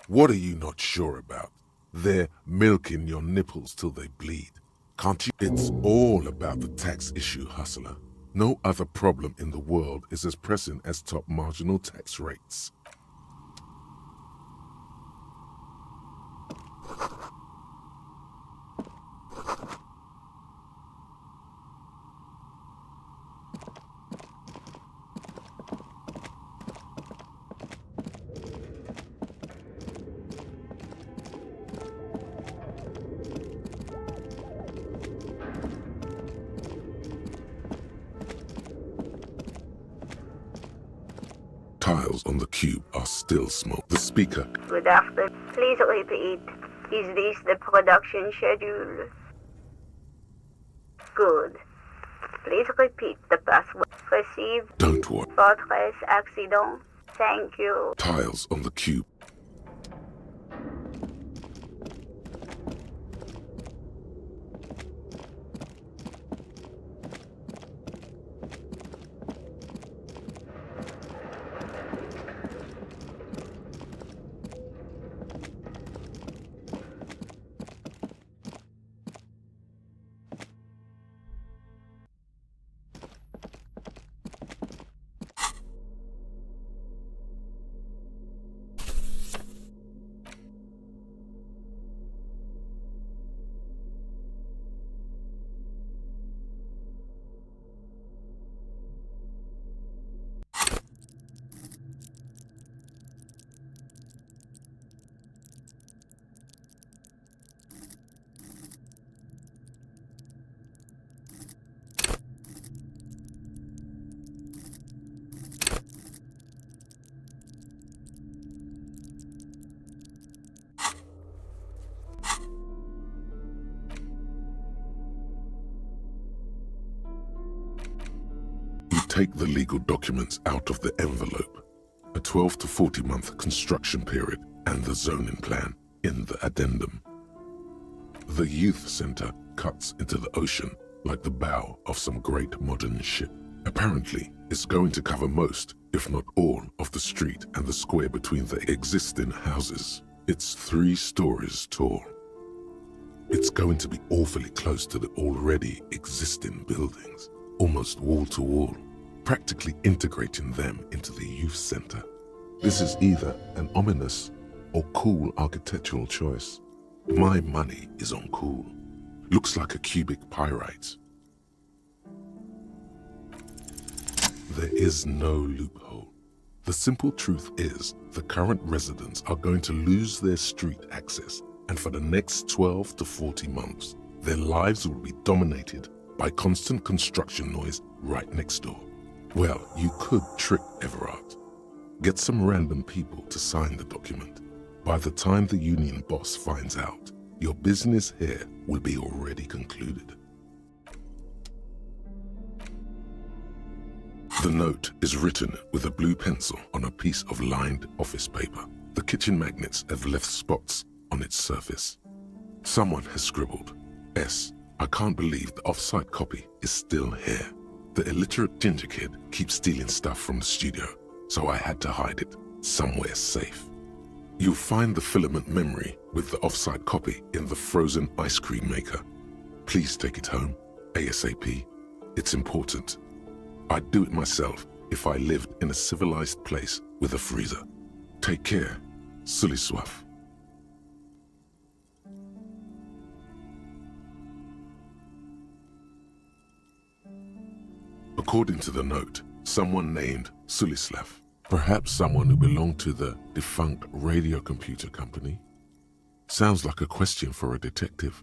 What are you not sure about? They're milking your nipples till they bleed. Can't you? It's all about the tax issue, hustler. No other problem in the world is as pressing as top marginal tax rates. Tiles on the cube are still smoke. The speaker. Good afternoon. Please repeat. Is this the production schedule? Good. Please repeat the password. Received. Don't worry. Fortress accident. Thank you. Tiles on the cube. Take the legal documents out of the envelope, a 12 to 40 month construction period, and the zoning plan in the addendum. The youth center cuts into the ocean like the bow of some great modern ship. Apparently, it's going to cover most, if not all, of the street and the square between the existing houses. It's 3 stories tall. It's going to be awfully close to the already existing buildings, almost wall to wall, practically integrating them into the youth center. This is either an ominous or cool architectural choice. My money is on cool. Looks like a cubic pyrite. There is no loophole. The simple truth is the current residents are going to lose their street access, and for the next 12 to 40 months, their lives will be dominated by constant construction noise right next door. Well, you could trick Everard. Get some random people to sign the document. By the time the union boss finds out, your business here will be already concluded. The note is written with a blue pencil on a piece of lined office paper. The kitchen magnets have left spots on its surface. Someone has scribbled, S. I can't believe the off-site copy is still here. The illiterate ginger kid keeps stealing stuff from the studio, so I had to hide it somewhere safe. You'll find the filament memory with the off-site copy in the frozen ice cream maker. Please take it home, ASAP. It's important. I'd do it myself if I lived in a civilized place with a freezer. Take care, Suliswaf. According to the note, someone named Sulislav, perhaps someone who belonged to the defunct radio computer company. Sounds like a question for a detective.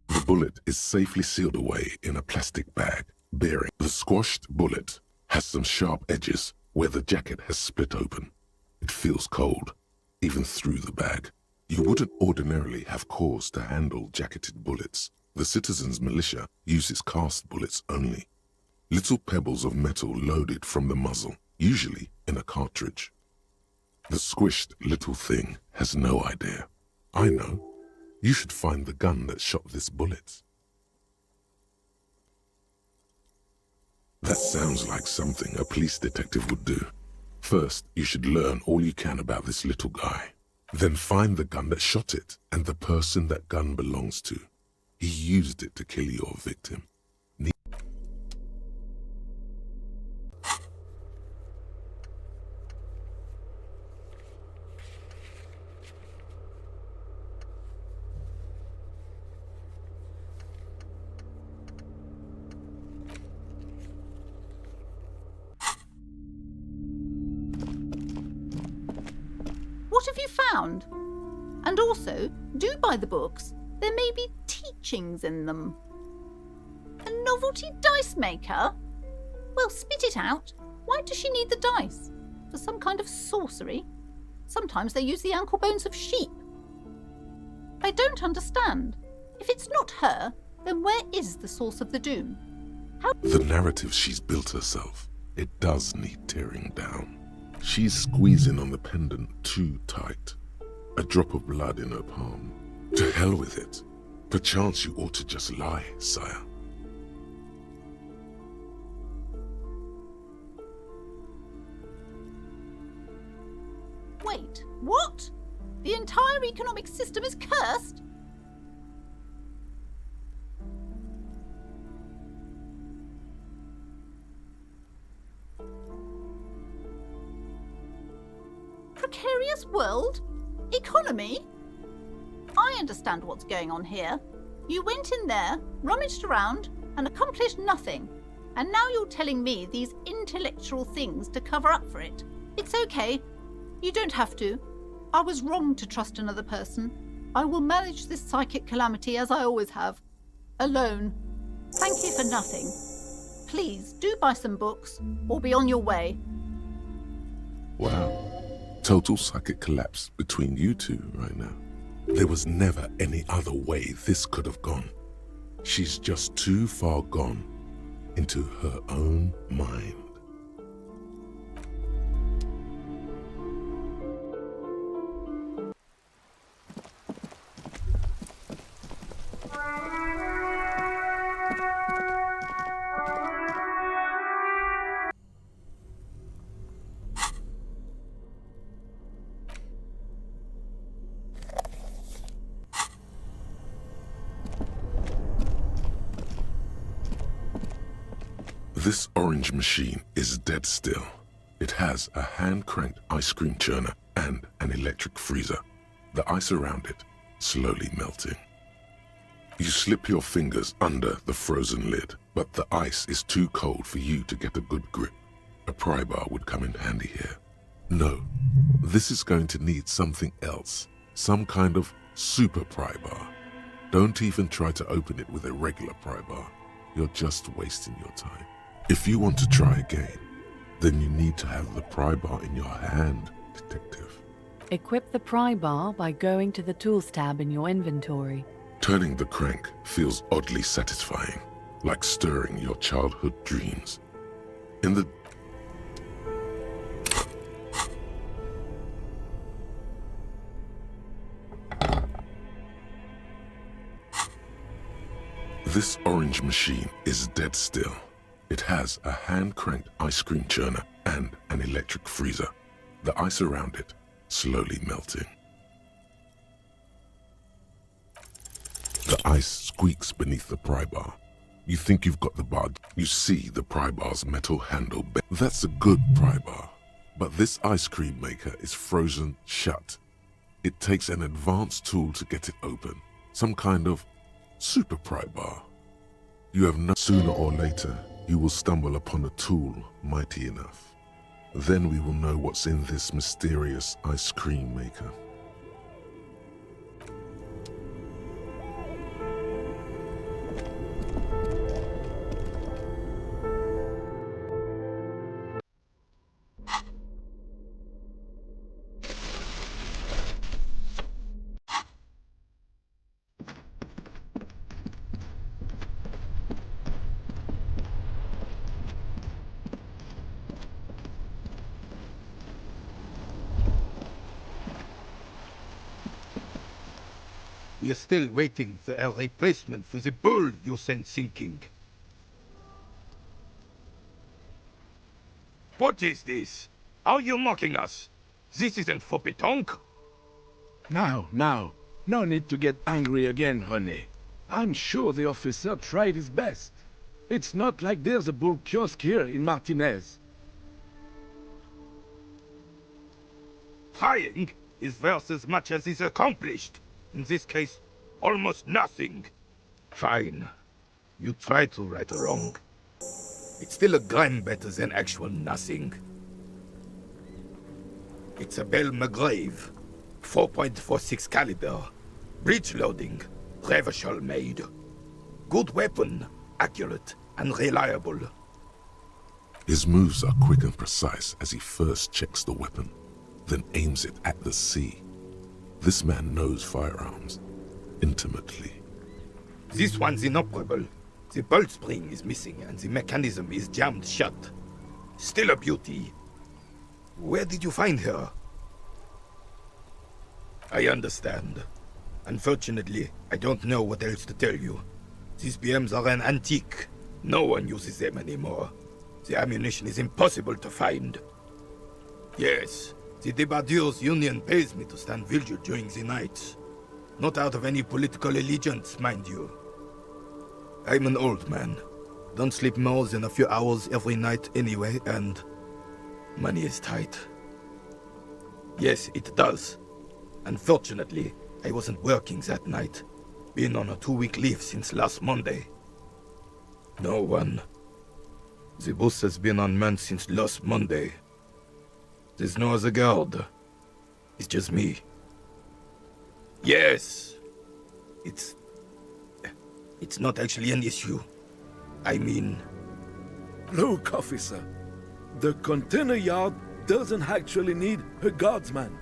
The bullet is safely sealed away in a plastic bag, bearing the squashed bullet has some sharp edges where the jacket has split open. It feels cold, even through the bag. You wouldn't ordinarily have cause to handle jacketed bullets. The citizens' militia uses cast bullets only. Little pebbles of metal loaded from the muzzle, usually in a cartridge. The squished little thing has no idea. I know. You should find the gun that shot this bullet. That sounds like something a police detective would do. First, you should learn all you can about this little guy. Then find the gun that shot it and the person that gun belongs to. He used it to kill your victim. What have you found? And also, do buy the books. There may be teachings in them. A novelty dice maker? Well, spit it out. Why does she need the dice? For some kind of sorcery? Sometimes they use the ankle bones of sheep. I don't understand. If it's not her, then where is the source of the doom? How— The narrative she's built herself, it does need tearing down. She's squeezing on the pendant too tight. A drop of blood in her palm. To hell with it. Perchance you ought to just lie, sire. Wait, what? The entire economic system is cursed? Precarious world? Economy? I understand what's going on here. You went in there, rummaged around, and accomplished nothing. And now you're telling me these intellectual things to cover up for it. It's okay. You don't have to. I was wrong to trust another person. I will manage this psychic calamity as I always have. Alone. Thank you for nothing. Please, do buy some books, or be on your way. Wow. Total psychic collapse between you two right now. There was never any other way this could have gone. She's just too far gone into her own mind. This orange machine is dead still. It has a hand-cranked ice cream churner and an electric freezer. The ice around it slowly melting. You slip your fingers under the frozen lid, but the ice is too cold for you to get a good grip. A pry bar would come in handy here. No, this is going to need something else. Some kind of super pry bar. Don't even try to open it with a regular pry bar. You're just wasting your time. If you want to try again, then you need to have the pry bar in your hand, detective. Equip the pry bar by going to the Tools tab in your inventory. Turning the crank feels oddly satisfying, like stirring your childhood dreams. In the This orange machine is dead still. It has a hand-cranked ice cream churner and an electric freezer. The ice around it slowly melting. The ice squeaks beneath the pry bar. You think you've got the bar. You see the pry bar's metal handle. That's a good pry bar. But this ice cream maker is frozen shut. It takes an advanced tool to get it open. Some kind of super pry bar. You have no sooner or later, you will stumble upon a tool mighty enough. Then we will know what's in this mysterious ice cream maker. We are still waiting for a replacement for the bull you sent sinking. What is this? Are you mocking us? This isn't for pétanque. Now, no need to get angry again, honey. I'm sure the officer tried his best. It's not like there's a bull kiosk here in Martinez. Trying is worth as much as is accomplished. In this case, almost nothing. Fine. You try to right a wrong. It's still a gram better than actual nothing. It's a Bell McGrave, 4.46 caliber, breech loading, Revachol made. Good weapon, accurate and reliable. His moves are quick and precise as he first checks the weapon, then aims it at the sea. This man knows firearms intimately. This one's inoperable. The bolt spring is missing and the mechanism is jammed shut. Still a beauty. Where did you find her? I understand. Unfortunately, I don't know what else to tell you. These BMs are an antique. No one uses them anymore. The ammunition is impossible to find. Yes, the Debardeurs Union pays me to stand vigil during the nights. Not out of any political allegiance, mind you. I'm an old man. Don't sleep more than a few hours every night anyway, and money is tight. Yes, it does. Unfortunately, I wasn't working that night. Been on a 2-week leave since last Monday. No one. The bus has been unmanned since last Monday. There's no other guard. It's just me. Yes. It's not actually an issue. I mean... Look, officer. The container yard doesn't actually need a guardsman.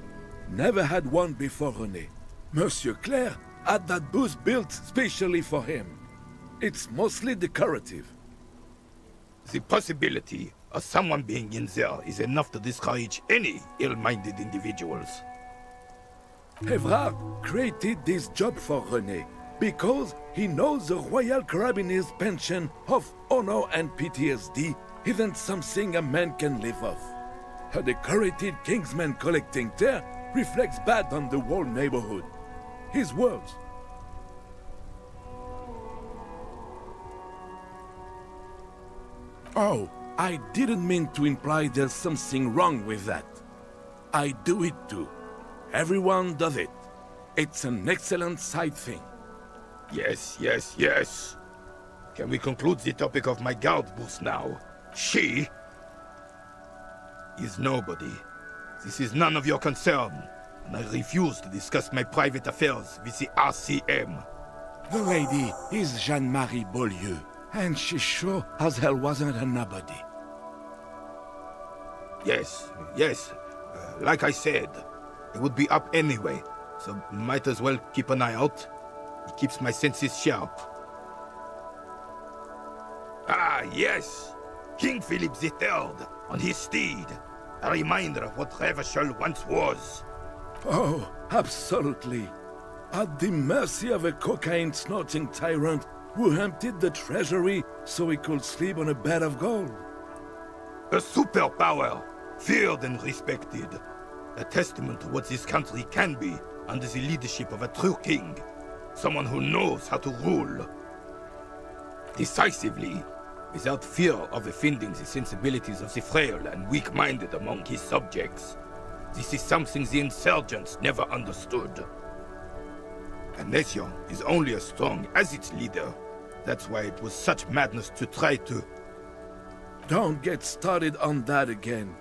Never had one before, René. Monsieur Claire had that booth built specially for him. It's mostly decorative. The possibility of someone being in there is enough to discourage any ill-minded individuals. Evrard created this job for René because he knows the Royal Carabiniers' pension of honor and PTSD isn't something a man can live off. A decorated Kingsman collecting there reflects bad on the whole neighborhood. His words. Oh, I didn't mean to imply there's something wrong with that. I do it too. Everyone does it. It's an excellent side thing. Yes, yes, yes. Can we conclude the topic of my guard boost now? She is nobody. This is none of your concern, and I refuse to discuss my private affairs with the RCM. The lady is Jeanne-Marie Beaulieu, and she sure as hell wasn't a nobody. Yes, yes. Like I said, it would be up anyway, so might as well keep an eye out. It keeps my senses sharp. Ah, yes! King Philip III, on his steed. A reminder of what Revachol once was. Oh, absolutely. At the mercy of a cocaine-snorting tyrant who emptied the treasury so he could sleep on a bed of gold. A superpower, feared and respected. A testament to what this country can be under the leadership of a true king. Someone who knows how to rule. Decisively, without fear of offending the sensibilities of the frail and weak-minded among his subjects. This is something the insurgents never understood. A nation is only as strong as its leader. That's why it was such madness to try to... Don't get started on that again.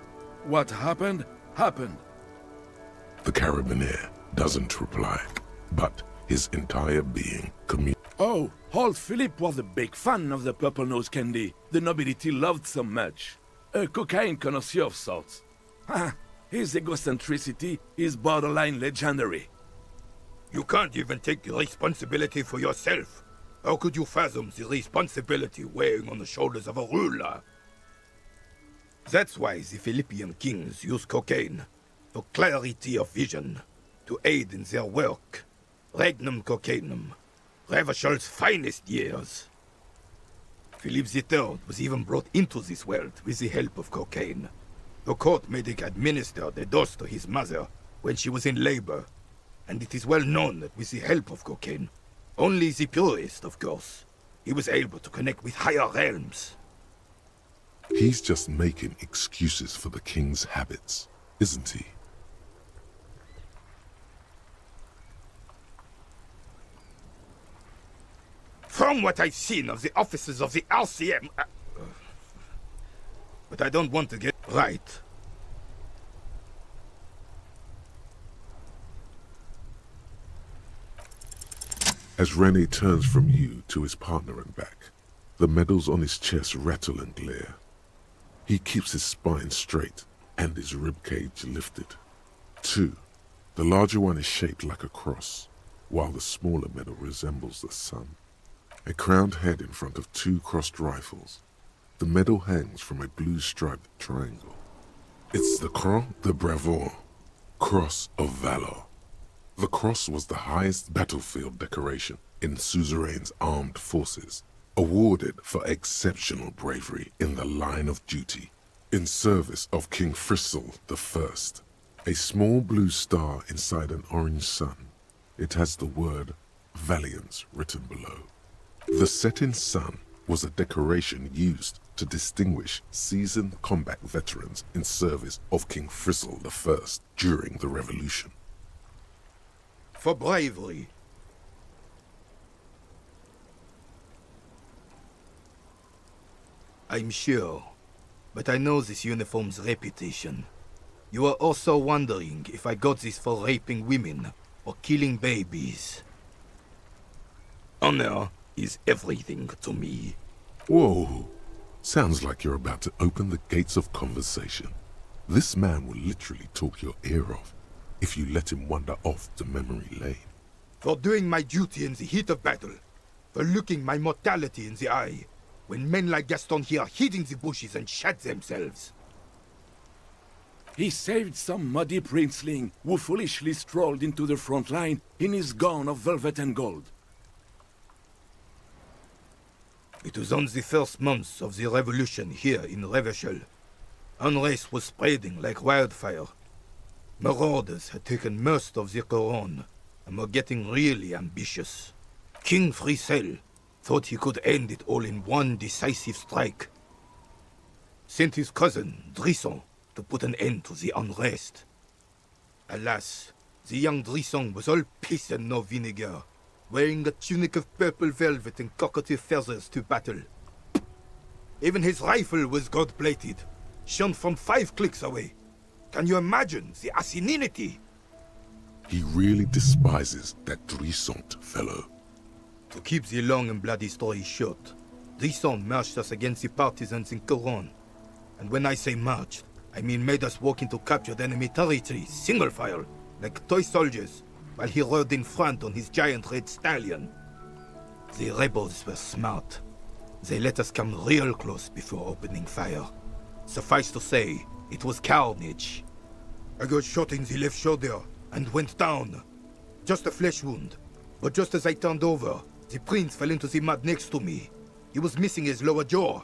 What happened, happened. The carabinier doesn't reply, but his entire being Oh, old Philip was a big fan of the purple nose candy the nobility loved so much. A cocaine connoisseur of sorts. His egocentricity is borderline legendary. You can't even take responsibility for yourself. How could you fathom the responsibility weighing on the shoulders of a ruler? That's why the Philippian kings use cocaine, for clarity of vision, to aid in their work. Regnum cocainum, Revachol's finest years. Philip III was even brought into this world with the help of cocaine. The court medic administered a dose to his mother when she was in labor, and it is well known that with the help of cocaine, only the purest, of course, he was able to connect with higher realms. He's just making excuses for the king's habits, isn't he? From what I've seen of the officers of the RCM... but I don't want to get right. As Rene turns from you to his partner and back, the medals on his chest rattle and glare. He keeps his spine straight and his ribcage lifted. 2. The larger one is shaped like a cross, while the smaller medal resembles the sun. A crowned head in front of 2 crossed rifles. The medal hangs from a blue-striped triangle. It's the Croix de Bravoure, Cross of Valor. The cross was the highest battlefield decoration in Suzerain's armed forces, awarded for exceptional bravery in the line of duty, in service of King Frizzle I. A small blue star inside an orange sun. It has the word Valiance written below. The setting sun was a decoration used to distinguish seasoned combat veterans in service of King Frizzle I during the Revolution. For bravery. I'm sure, but I know this uniform's reputation. You are also wondering if I got this for raping women or killing babies. Honor is everything to me. Whoa, sounds like you're about to open the gates of conversation. This man will literally talk your ear off if you let him wander off to memory lane. For doing my duty in the heat of battle, for looking my mortality in the eye, when men like Gaston here hid in the bushes and shat themselves. He saved some muddy princeling who foolishly strolled into the front line in his gown of velvet and gold. It was on the first months of the revolution here in Revachol. Unrest was spreading like wildfire. Marauders had taken most of the Couronne and were getting really ambitious. King Frizzle thought he could end it all in one decisive strike. sent his cousin, Drisson, to put an end to the unrest. Alas, the young Drisson was all piss and no vinegar, wearing a tunic of purple velvet and cockatoo feathers to battle. Even his rifle was gold-plated, shone from 5 clicks away. Can you imagine the asininity? He really despises that Drissant fellow. To keep the long and bloody story short, Drisson marched us against the partisans in Coron. And when I say marched, I mean made us walk into captured enemy territory, single file, like toy soldiers, while he rode in front on his giant red stallion. The rebels were smart. They let us come real close before opening fire. Suffice to say, it was carnage. I got shot in the left shoulder and went down. Just a flesh wound. But just as I turned over, the prince fell into the mud next to me. He was missing his lower jaw.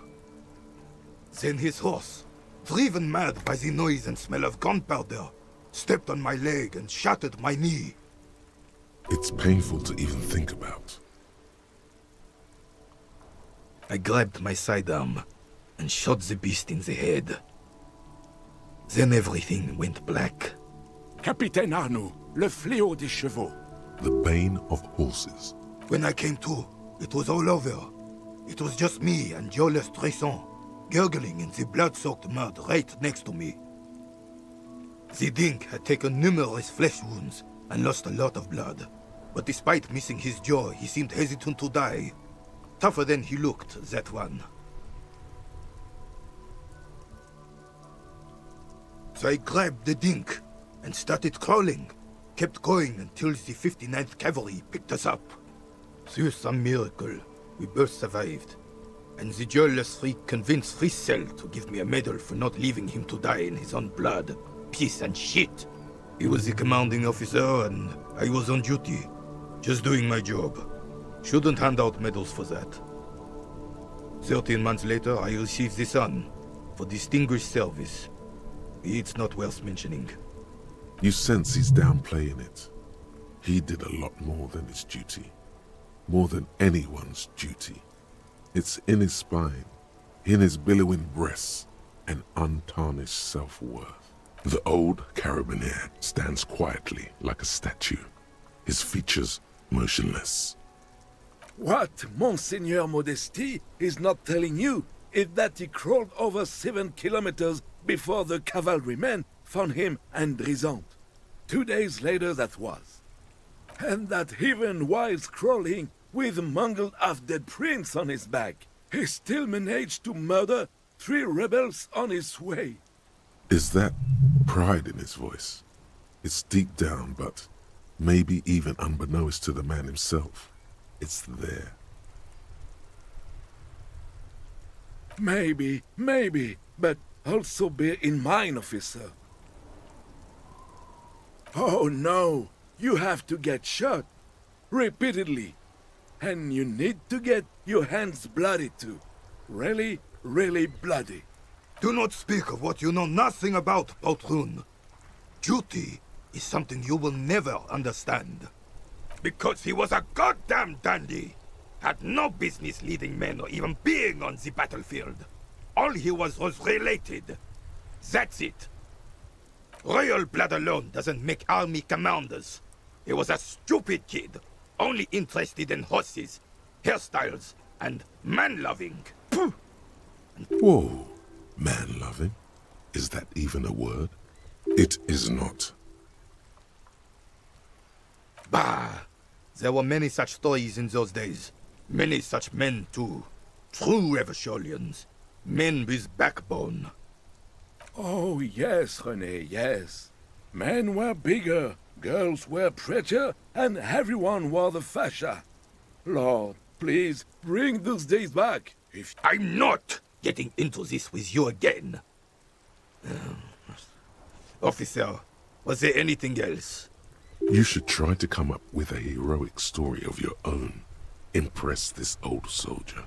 Then his horse, driven mad by the noise and smell of gunpowder, stepped on my leg and shattered my knee. It's painful to even think about. I grabbed my sidearm and shot the beast in the head. Then everything went black. Capitaine Arnoux, le fléau des chevaux. The bane of horses. When I came to, it was all over. It was just me and Jolas Tresson, gurgling in the blood-soaked mud right next to me. The dink had taken numerous flesh wounds and lost a lot of blood. But despite missing his jaw, he seemed hesitant to die. Tougher than he looked, that one. So I grabbed the dink and started crawling. Kept going until the 59th Cavalry picked us up. Through some miracle, we both survived. And the jealous freak convinced Frissel to give me a medal for not leaving him to die in his own blood. Piece and shit. He was the commanding officer and I was on duty. Just doing my job. Shouldn't hand out medals for that. 13 months later, I received the Sun for distinguished service. It's not worth mentioning. You sense he's downplaying it. He did a lot more than his duty. More than anyone's duty. It's in his spine, in his billowing breasts, and untarnished self-worth. The old carabinier stands quietly like a statue, his features motionless. What Monseigneur Modesty is not telling you is that he crawled over 7 kilometers before the cavalrymen found him and Drisant. 2 days later that was. And that even while crawling with a mangled half-dead prince on his back, he still managed to murder 3 rebels on his way. Is that pride in his voice? It's deep down, but maybe even unbeknownst to the man himself, it's there. Maybe, but also bear in mind, officer. Oh no, you have to get shot. Repeatedly. And you need to get your hands bloody too. Really, really bloody. Do not speak of what you know nothing about, Poltroon. Duty is something you will never understand. Because he was a goddamn dandy. Had no business leading men or even being on the battlefield. All he was related. That's it. Royal blood alone doesn't make army commanders. He was a stupid kid, only interested in horses, hairstyles, and man-loving. Whoa, man-loving? Is that even a word? It is not. Bah! There were many such stories in those days. Many such men, too. True Eversholians. Men with backbone. Oh yes, René, yes. Men were bigger, girls were prettier, and everyone wore the fascia. Lord, please, bring those days back. If I'm not getting into this with you again. Officer, was there anything else? You should try to come up with a heroic story of your own. Impress this old soldier.